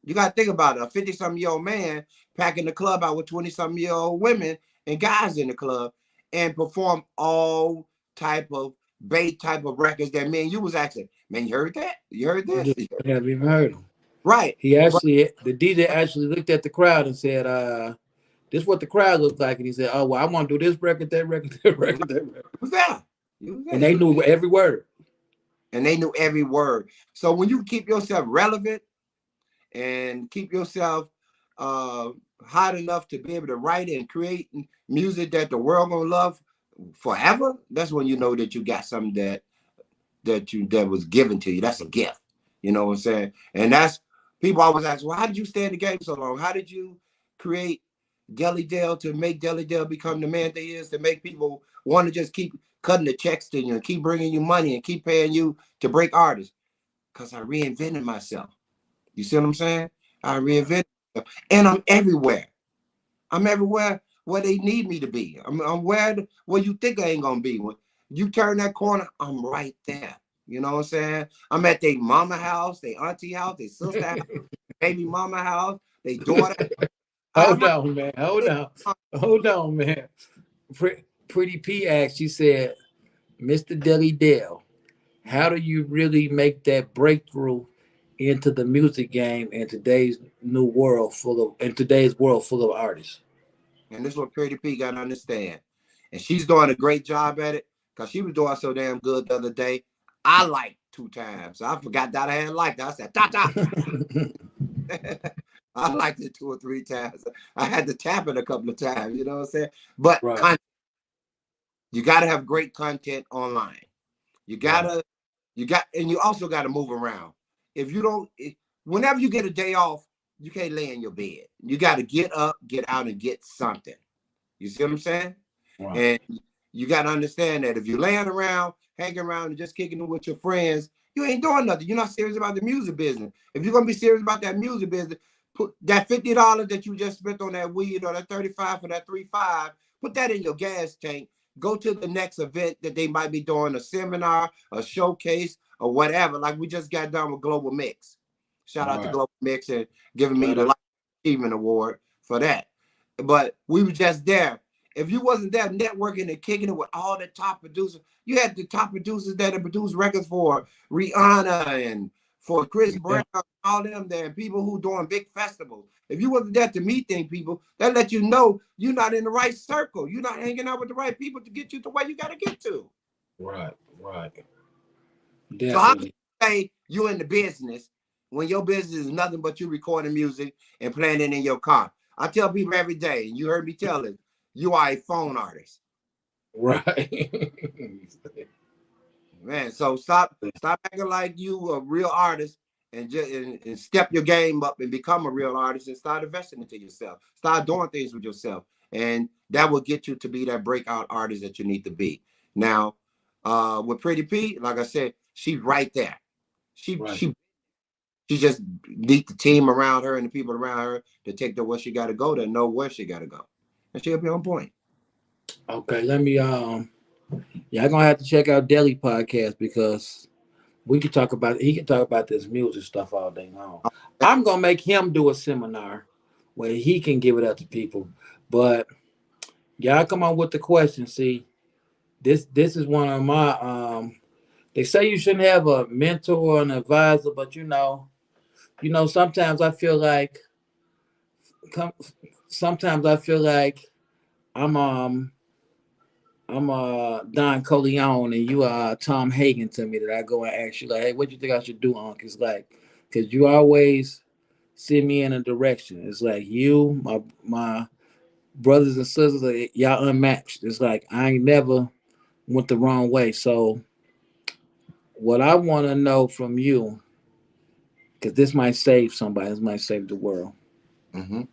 You got to think about it. A 50-something year old man packing the club out with 20-something year old women and guys in the club and perform all type of bait type of records that man, you was asking, man, you heard that? You heard this? I haven't even heard him. Right. But The DJ actually looked at the crowd and said, this is what the crowd looks like. And he said, oh, well, I want to do this record, that record, that record, that record. you was there. And they knew every word. And they knew every word. So when you keep yourself relevant and keep yourself hot enough to be able to write and create music that the world gonna love forever, that's when you know that you got something that was given to you. That's a gift. You know what I'm saying? And that's people always ask, well, how did you stay in the game so long? How did you create Deli Dale to make Deli Dale become the man they is, to make people want to just keep cutting the checks to you and keep bringing you money and keep paying you to break artists? Because I reinvented myself. You see what I'm saying? I reinvented myself. And I'm everywhere. I'm everywhere where they need me to be. I'm where you think I ain't gonna be. When you turn that corner, I'm right there. You know what I'm saying? I'm at their mama house, their auntie house, their sister house, baby mama house, their daughter. Hold on, man. Hold on, man. Pretty P asked, she said, Mr. Deli Dale, how do you really make that breakthrough into the music game in today's world full of artists? And this is what Pretty P got to understand. And she's doing a great job at it because she was doing so damn good the other day. I liked 2 times. I forgot that I had liked it. I said, ta-ta. I liked it 2 or 3 times. I had to tap it a couple of times, you know what I'm saying? But Right. You got to have great content online. And you also got to move around. If you don't, whenever you get a day off, you can't lay in your bed. You got to get up, get out, and get something. You see what I'm saying? Right. And you got to understand that if you're laying around, hanging around, and just kicking it with your friends, you ain't doing nothing. You're not serious about the music business. If you're gonna be serious about that music business, put that $50 that you just spent on that weed or that 35 for that 3.5, put that in your gas tank. Go to the next event that they might be doing, a seminar, a showcase, or whatever. Like we just got done with Global Mix. Shout out to Global Mix and giving me the Life Achievement Award for that. But we were just there. If you wasn't there networking and kicking it with all the top producers, you had the top producers that have produced records for Rihanna and for Chris Brown, all them there, and people who doing big festivals. If you wasn't there to meet them people, that let you know you're not in the right circle. You're not hanging out with the right people to get you to where you got to get to. Right. Definitely. So how do you say you're in the business when your business is nothing but you recording music and playing it in your car? I tell people every day, and you heard me tell it, you are a phone artist. Right. Man, so stop acting like you a real artist and just and step your game up and become a real artist and start investing into yourself. Start doing things with yourself. And that will get you to be that breakout artist that you need to be. Now, with Pretty P, like I said, she's right there. She just need the team around her and the people around her to take her where she got to go, to know where she got to go, and she'll be on point. Okay, let me y'all gonna have to check out Deli podcast because he can talk about this music stuff all day long. I'm gonna make him do a seminar where he can give it up to people. But y'all come on with the question. See, this is one of my They say you shouldn't have a mentor or an advisor, but sometimes I feel like com- sometimes I feel like I'm Don Corleone and you are Tom Hagen to me, that I go and ask you like, hey, what do you think I should do, Unc? It's like, because you always send me in a direction. It's like you, my brothers and sisters, y'all unmatched. It's like I ain't never went the wrong way. So what I want to know from you, because this might save somebody, this might save the world. Mm-hmm.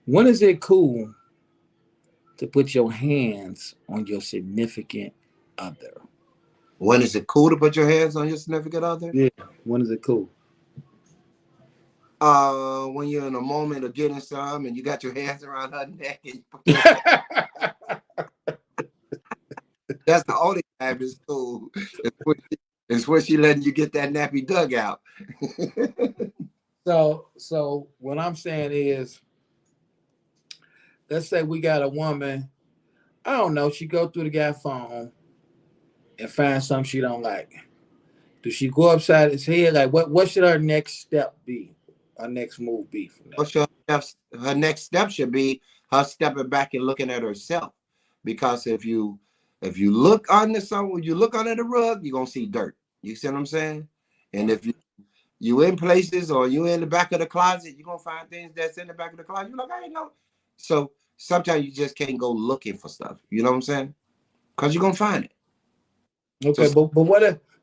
When is it cool to put your hands on your significant other? When is it cool to put your hands on your significant other? Yeah. When is it cool? When you're in a moment of getting some and you got your hands around her neck and you put your that's the only time it's cool. It's when she letting you get that nappy dug out. So what I'm saying is, let's say we got a woman, I don't know, she go through the guy phone and find something she don't like. Does she go upside his head? Like what should her next step be? Her next move be from that? Her next step should be her stepping back and looking at herself. Because if you look under someone, you look under the rug, you're gonna see dirt. You see what I'm saying? And if you in places or you in the back of the closet, you're gonna find things that's in the back of the closet. You're like, I ain't know. So sometimes you just can't go looking for stuff. You know what I'm saying? Because you're gonna find it. Okay, So but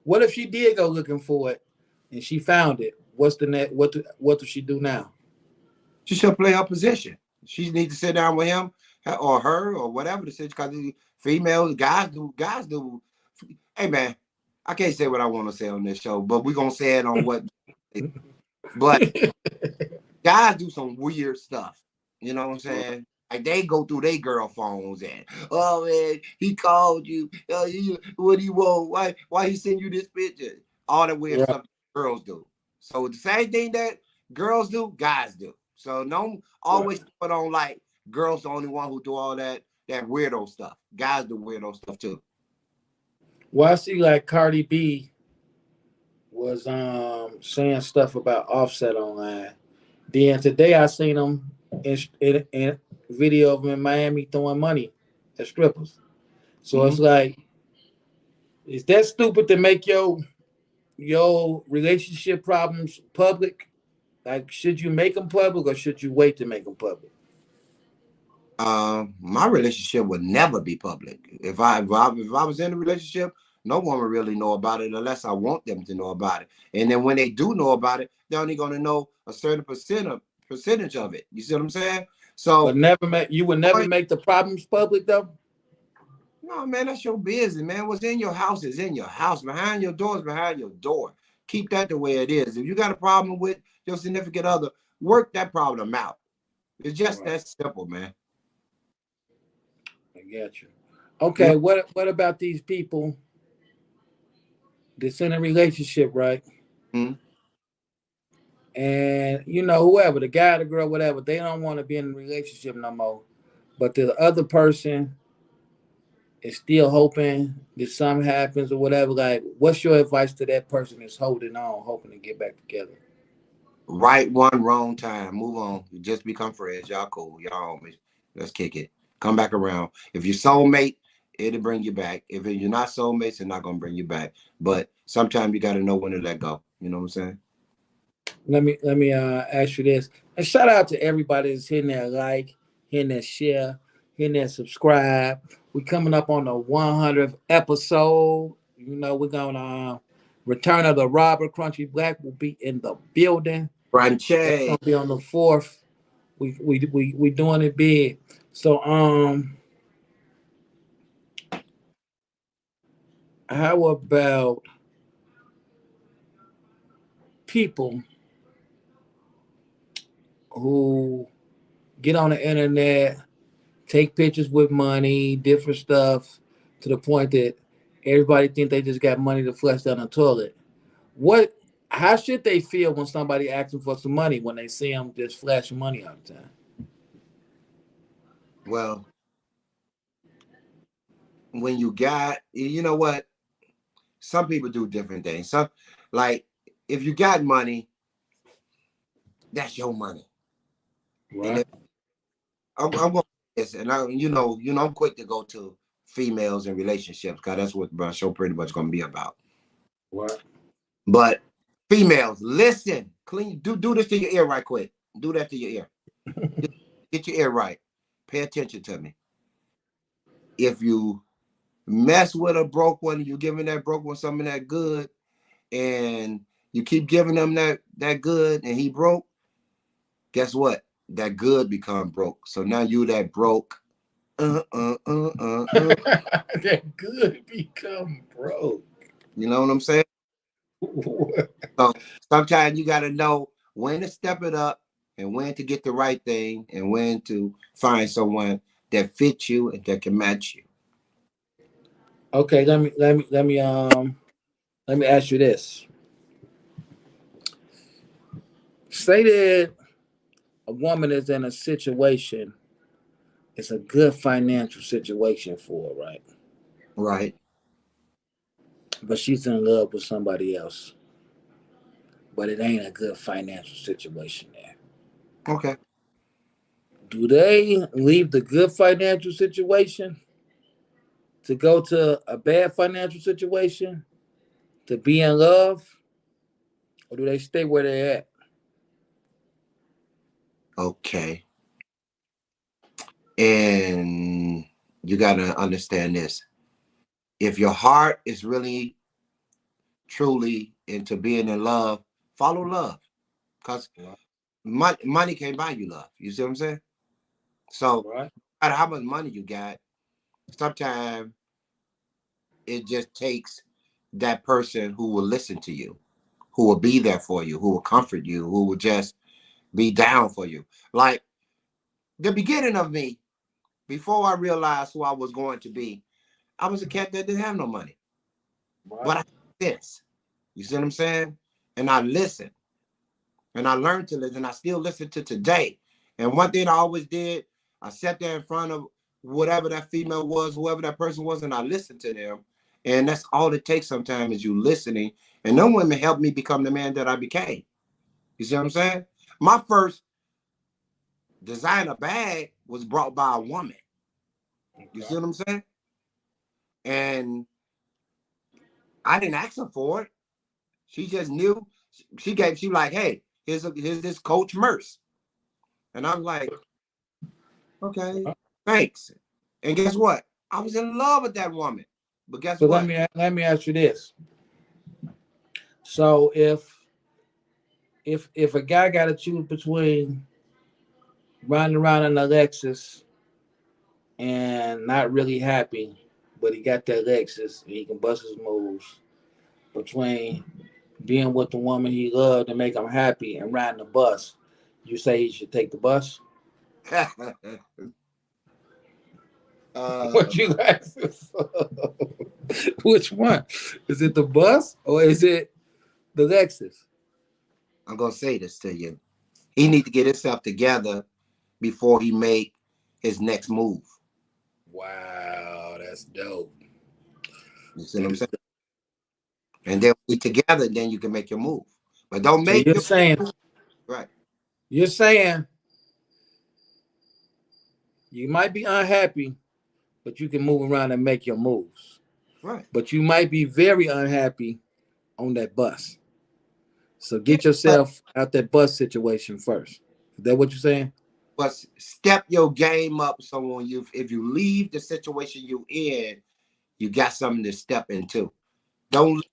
what if she did go looking for it and she found it? What's the net? What does she do now? she should play her position. She needs to sit down with him or her or whatever the situation. Because females, guys do. Hey man, I can't say what I want to say on this show, but we're gonna say it on what. But guys do some weird stuff. You know what I'm saying? Like they go through their girl phones and oh man, he called you. What do you want? Why he send you this picture? All the weird Right. stuff girls do. So the same thing that girls do, guys do. So don't always put on like girls the only one who do all that weirdo stuff. Guys do weirdo stuff too. Well, I see like Cardi B was saying stuff about Offset online. Then today I seen him in video of him in Miami throwing money at strippers. So it's like, is that stupid to make your relationship problems public? Like, should you make them public or should you wait to make them public? My relationship would never be public. If I was in a relationship, no one would really know about it unless I want them to know about it. And then when they do know about it, they're only going to know a certain percentage of it. You see what I'm saying? But So you would never make the problems public though. no, man, that's your business, man. What's in your house is in your house. Behind your door is behind your door. Keep that the way it is. If you got a problem with your significant other, work that problem out. It's just that simple, man. I got you. You know. Okay, what about these people that's in a relationship, right? Mm-hmm. And whoever, the guy, the girl, whatever, they don't want to be in a relationship no more. But the other person is still hoping that something happens or whatever. Like, what's your advice to that person that's holding on, hoping to get back together? Right one, wrong time. Move on. You just become friends. Y'all cool. Y'all homies. Let's kick it. Come back around. If you're soulmate, it'll bring you back. If you're not soulmates, it's not gonna bring you back. But sometimes you gotta know when to let go. You know what I'm saying? Let me ask you this. And shout out to everybody that's hitting that like, hitting that share, hitting that subscribe. We coming up on the 100th episode. We're gonna Return of the Robert Crunchy Black will be in the building. That's Crunchy. gonna be on the 4th. We doing it big. So how about people who get on the internet, take pictures with money, different stuff, to the point that everybody think they just got money to flush down the toilet? How should they feel when somebody asks them for some money when they see them just flashing money all the time? Well, when you got, you know what? Some people do different things. Some, like, if you got money, that's your money. And Right. if, I'm going to this, and I'm quick to go to females and relationships because that's what my show pretty much going to be about. Right. But females, listen, do this to your ear right quick. Do that to your ear. Get your ear right. Pay attention to me. If you mess with a broke one, you giving that broke one some of that good, and you keep giving them that good, and he broke, guess what? That good become broke. So now you that broke. That good become broke. You know what I'm saying? So sometimes you got to know when to step it up and when to get the right thing and when to find someone that fits you and that can match you. Okay, let me ask you this. Say that a woman is in a situation, it's a good financial situation for her, right? Right. But she's in love with somebody else. But it ain't a good financial situation there. Okay. Do they leave the good financial situation to go to a bad financial situation to be in love? Or do they stay where they're at? Okay. And you got to understand this. If your heart is really, truly into being in love, follow love. Because money can't buy you love. You see what I'm saying? So, Right. no matter how much money you got, sometimes it just takes that person who will listen to you, who will be there for you, who will comfort you, who will just be down for you. Like the beginning of me, before I realized who I was going to be, I was a cat that didn't have no money. Right. But I had this. You see what I'm saying? And I listened. And I learned to listen. I still listen to today. And one thing I always did, I sat there in front of whatever that female was, whoever that person was, and I listened to them. And that's all it takes sometimes is you listening. And them women helped me become the man that I became. You see what I'm saying? My first designer bag was brought by a woman. You see what I'm saying? And I didn't ask her for it. She just knew. She like, hey, here's this Coach Merce. And I was like, okay, thanks. And guess what? I was in love with that woman. But guess So what? let me ask you this. So if a guy got to choose between riding around in a Lexus and not really happy, but he got that Lexus and he can bust his moves, between being with the woman he loved and make him happy and riding the bus, you say he should take the bus? What uh, you like? Which one? Is it the bus or is it the Lexus? I'm gonna say this to you. He need to get himself together before he make his next move. Wow, that's dope. You see what That I'm is saying? And then we together, then you can make your move. But don't so make your move. Right. you're saying you might be unhappy, but you can move around and make your moves. Right. But you might be very unhappy on that bus. So Yeah. get yourself out that bus situation first. Is that what you're saying? But step your game up so when if you leave the situation you in, you got something to step into. Don't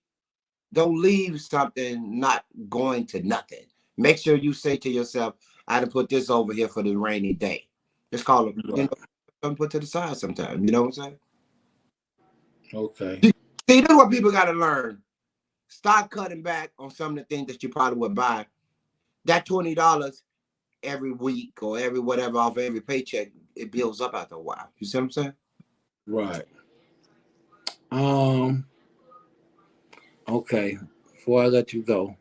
don't leave something not going to nothing. Make sure you say to yourself, I done put this over here for the rainy day. Just call it, Right. something put to the side sometime. You know what I'm saying? Okay. See, this is what people gotta learn. Start cutting back on some of the things that you probably would buy. That $20 every week or every whatever off every paycheck, it builds up after a while. You see what I'm saying? Right. Um. Okay. Before I let you go,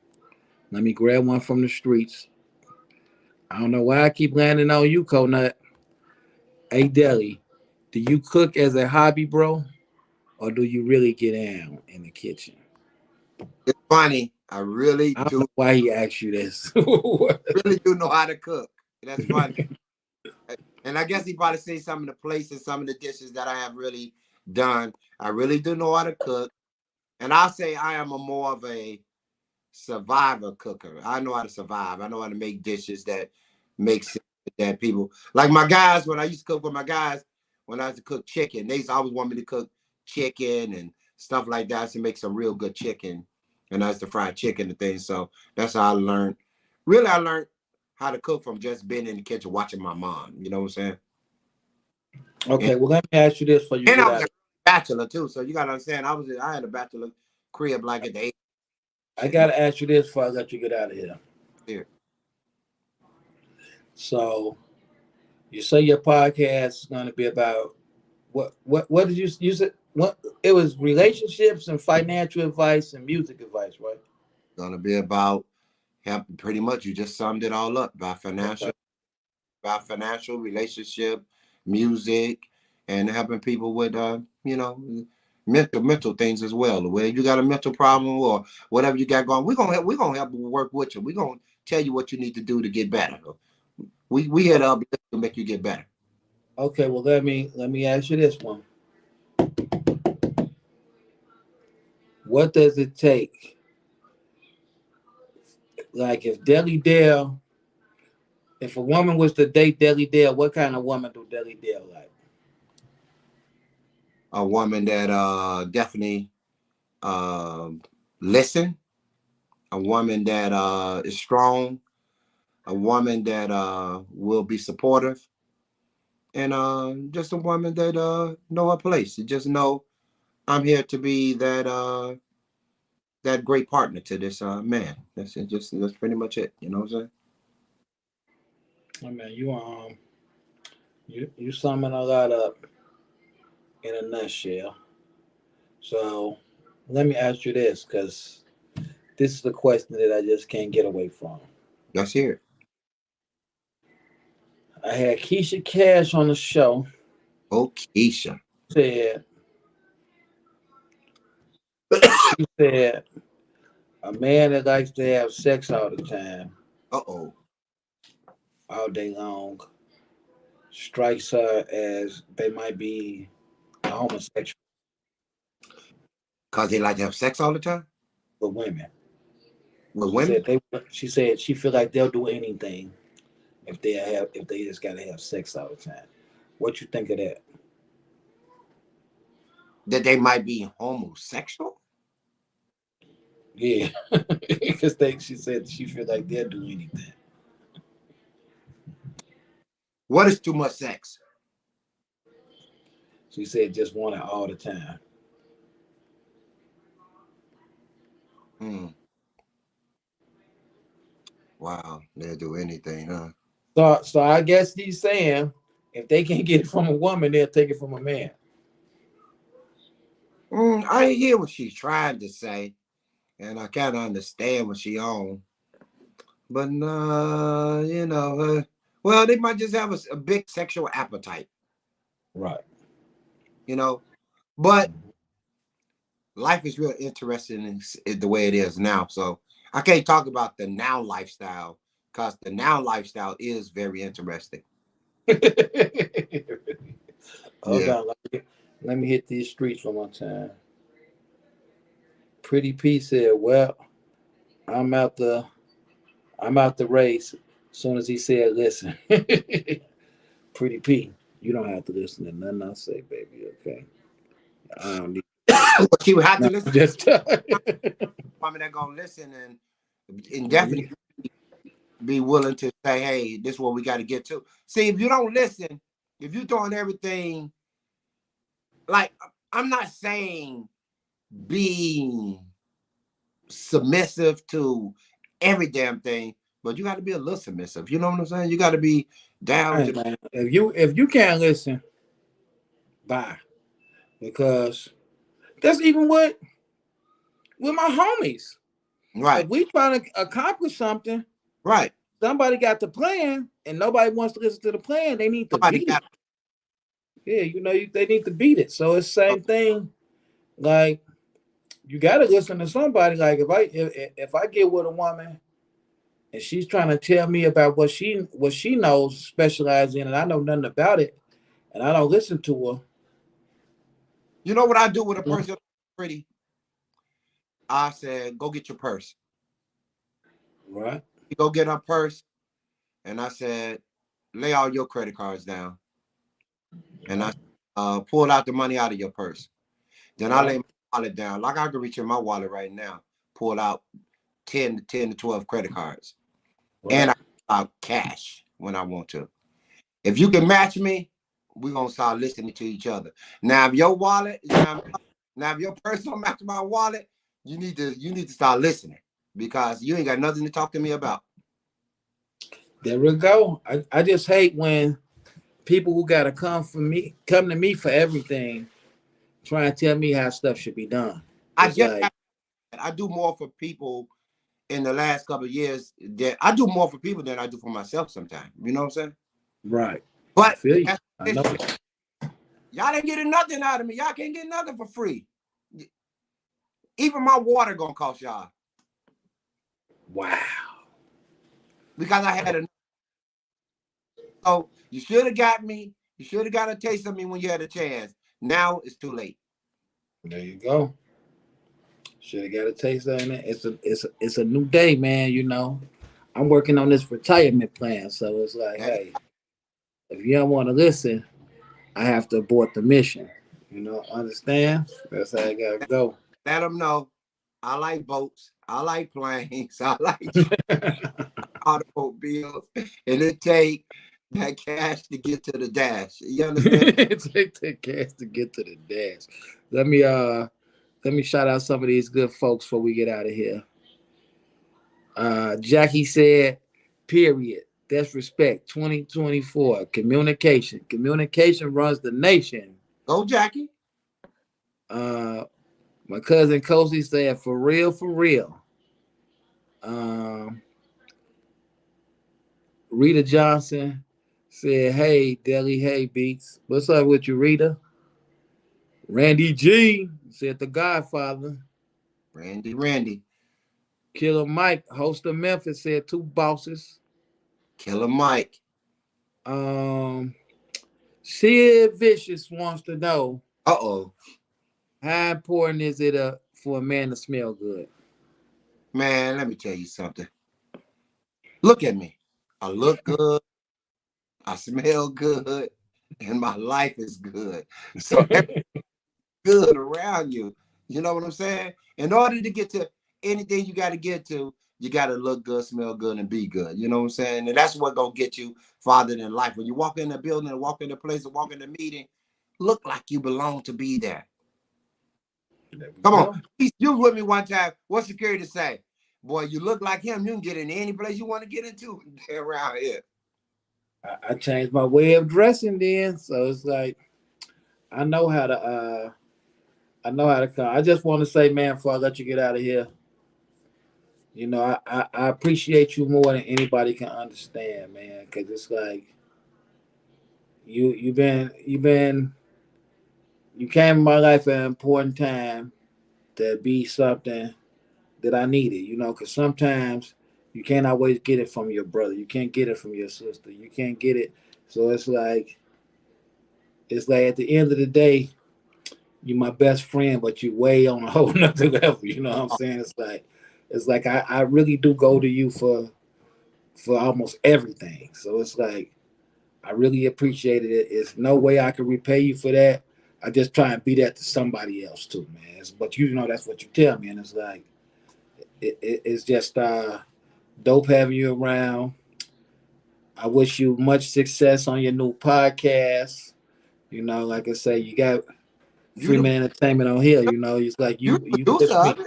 let me grab one from the streets. I don't know why I keep landing on you, Conut. Hey, Deli, do you cook as a hobby, bro? or do you really get down in the kitchen? It's funny. I really I don't know do, why he asked you this. really do know how to cook. That's funny. And I guess he probably seen some of the places, some of the dishes that I have really done. I really do know how to cook. And I'll say I am a more of a survivor cooker. I know how to survive. I know how to make dishes that make sense that people like my guys. When I used to cook with my guys, when I used to cook chicken, they used to always want me to cook chicken and stuff like that to make some real good chicken. And I used to fry chicken and things. So that's how I learned. Really, I learned how to cook from just being in the kitchen watching my mom. You know what I'm saying? And, Okay, well, let me ask you this before you and get I was out a of bachelor too. So you gotta understand, I had a bachelor crib like at the age I got to ask you this before I let you get out of here. here. So, you say your podcast is going to be about what did you said? What it was relationships and financial advice and music advice, right? Gonna be about help. Pretty much, you just summed it all up Okay. about financial relationship, music, and helping people with you know, mental things as well. Where you got a mental problem or whatever you got going, we're gonna help work with you. We're gonna tell you what you need to do to get better. We here to uplift you, make you get better. Okay, well let me ask you this one. What does it take? Like if Deli Dale, if a woman was to date Deli Dale, what kind of woman do Deli Dale like? A woman that definitely uh listen, a woman that is strong, a woman that will be supportive, and just a woman that know her place. You just know I'm here to be that great partner to this man. That's it. Just that's pretty much it. You know what I'm saying? I mean, you summing a lot up in a nutshell. So let me ask you this, because this is the question that I just can't get away from. Let's hear it. I had Keisha Cash on the show. Oh, Keisha. Said she said a man that likes to have sex all the time, Uh-oh. all day long, strikes her as they might be a homosexual Cause they like to have sex all the time with women. with She women. said they. She said she feel like they'll do anything if they just gotta have sex all the time. What you think of that? That they might be homosexual. Yeah, because she said she feel like they'll do anything. What is too much sex? She said just want it all the time. Hmm. Wow, they'll do anything, huh? So I guess he's saying if they can't get it from a woman, they'll take it from a man. I hear what she's trying to say, and I kind of understand what she on. But you know, well, they might just have a big sexual appetite, Right. you know. But life is real interesting in the way it is now. So I can't talk about the now lifestyle because the now lifestyle is very interesting. Hold Yeah. on. Let me hit these streets one more time. Pretty P said, "Well, I'm out the I'm out the race." As soon as he said, "Listen, Pretty P, you don't have to listen to nothing I say, baby. Okay, I don't need." But she would have No, to listen. just Women that gonna listen and definitely be willing to say, "Hey, this is what we got to get to." See, if you don't listen, if you're doing everything, like I'm not saying be submissive to every damn thing, but you got to be a little submissive. You know what I'm saying? You got to be down hey, to man, if you can't listen, bye. Because that's even with my homies. If right, we trying to accomplish something, right. somebody got the plan, and nobody wants to listen to the plan. They need to Somebody beat it. got Yeah, they need to beat it. So it's the same thing. like you gotta listen to somebody. Like if I get with a woman and she's trying to tell me about what she knows, specializes in, and I know nothing about it, and I don't listen to her. You know what I do with a person pretty? I said, go get your purse. Right. You go get her purse, and I said, lay all your credit cards down. And I pulled out the money out of your purse. Then I lay my wallet down. Like I can reach in my wallet right now, pull out 10 to 12 credit cards. Right. And I pull out cash when I want to. If you can match me, we're gonna start listening to each other. Now, if your wallet, now if your purse don't match my wallet, you need to start listening because you ain't got nothing to talk to me about. There we go. I just hate when people who gotta come to me for everything, try and tell me how stuff should be done. I It's get like, that. I do more for people in the last couple of years that I do more for people than I do for myself sometimes. You know what I'm saying? right. I But feel you. I know. y'all ain't getting nothing out of me. Y'all can't get nothing for free. Even my water gonna cost y'all. Wow. Because I had enough. So you should have got me. You should have got a taste of me when you had a chance. Now it's too late. There you go. Should have got a taste of it. It's a new day, man. You know, I'm working on this retirement plan, so it's like, hey, if you don't want to listen, I have to abort the mission. You know, understand? That's how I gotta go. Let them know. I like boats. I like planes. I like automobiles. And it take that cash to get to the dash. You understand? Take the gas to get to the dash. Let me shout out some of these good folks before we get out of here. Jackie said, period. That's respect. 2024. Communication. Communication runs the nation. Go, Jackie. My cousin Cozy said, for real, for real. Rita Johnson said, hey, Deli, hey, Beats. What's up with you, Rita? Randy G said, the Godfather. Randy. Killer Mike, host of Memphis, said, two bosses. Killer Mike. Sid Vicious wants to know, Uh-oh. how important is it for a man to smell good? Man, let me tell you something. Look at me. I look good. I smell good. And my life is good. So everything's good around you. You know what I'm saying? In order to get to anything you got to get to, you got to look good, smell good, and be good. You know what I'm saying? And that's what going to get you farther than life. When you walk in the building or walk in the place or walk in the meeting, look like you belong to be there. Come on. You with me one time. What security say? Boy, you look like him. You can get into any place you want to get into around here. I changed my way of dressing then. So it's like, I know how to come. I just want to say, man, before I let you get out of here, you know, I appreciate you more than anybody can understand, man. Cause it's like you came in my life at an important time to be something that I needed, you know, because sometimes you can't always get it from your brother. You can't get it from your sister. You can't get it. So it's like at the end of the day, you're my best friend, but you way on a whole nother level. You know what I'm saying? It's like I really do go to you for almost everything. So it's like I really appreciated it. It's no way I can repay you for that. I just try and be that to somebody else too, man. But you know that's what you tell me, and it's like it's just dope having you around. I wish you much success on your new podcast. You know, like I say, you got Freeman Entertainment on here. You know, it's like you push me.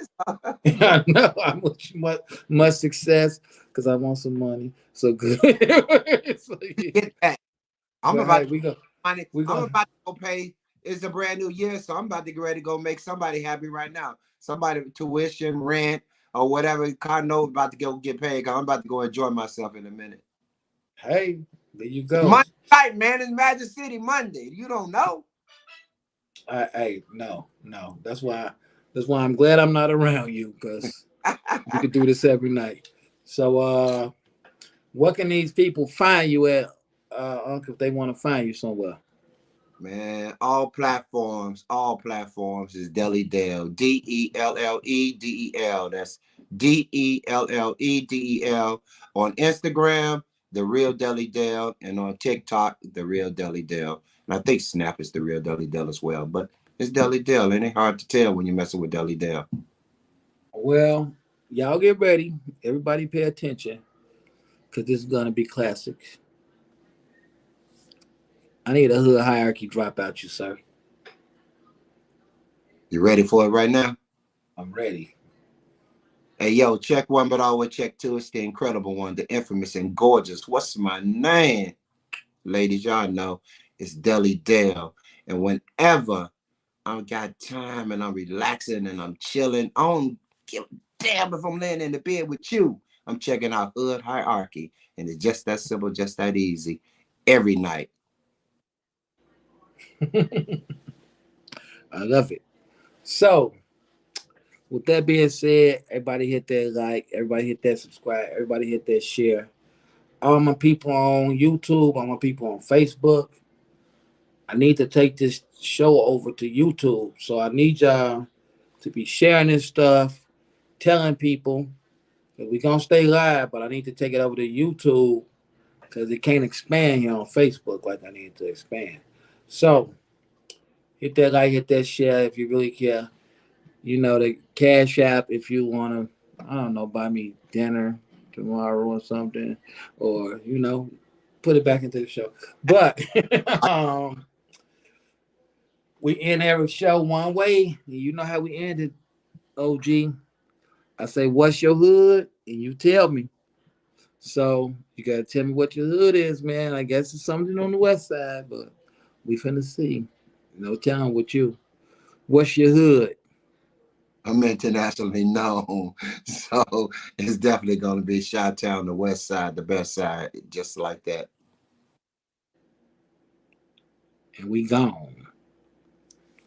I know. I wish you much success because I want some money. So good. So, yeah. Get back. I'm But, about hey, I'm about to go pay. It's a brand new year, so I'm about to get ready to go make somebody happy right now. Somebody tuition, rent, or whatever. Car note about to go get paid. I'm about to go enjoy myself in a minute. Hey, there you go. Monday night, man. It's Magic City Monday. You don't know. No. That's why I'm glad I'm not around you, because we could do this every night. So what can these people find you at, Uncle, if they want to find you somewhere? Man, all platforms is Deli Dale. DELLEDEL. That's DELLEDEL. On Instagram, The Real Deli Dale. And on TikTok, The Real Deli Dale. And I think Snap is The Real Deli Dale as well. But it's Deli Dale. It ain't hard to tell when you're messing with Deli Dale. Well, y'all get ready. Everybody pay attention, because this is going to be classic. I need a hood hierarchy drop out you, sir. You ready for it right now? I'm ready. Hey, yo, check one, but always check two. It's the incredible one, the infamous and gorgeous. What's my name? Ladies, y'all know it's Deli Dale. And whenever I got time and I'm relaxing and I'm chilling, I don't give a damn if I'm laying in the bed with you. I'm checking out Hood Hierarchy. And it's just that simple, just that easy. Every night. I love it. So, with that being said, everybody hit that like, everybody hit that subscribe, everybody hit that share. All my people on YouTube, all my people on Facebook, I need to take this show over to YouTube. So I need y'all to be sharing this stuff, telling people that we're going to stay live, but I need to take it over to YouTube, because it can't expand here on Facebook like I need to expand. So hit that like, hit that share if you really care. You know, the Cash App if you want to, I don't know, buy me dinner tomorrow or something, or, put it back into the show. But we end every show one way. You know how we ended, OG. I say, what's your hood? And you tell me. So you got to tell me what your hood is, man. I guess it's something on the west side, but we finna see. No telling what you. What's your hood? I'm internationally known. So it's definitely going to be Chi-Town, the west side, the best side, just like that. And we gone.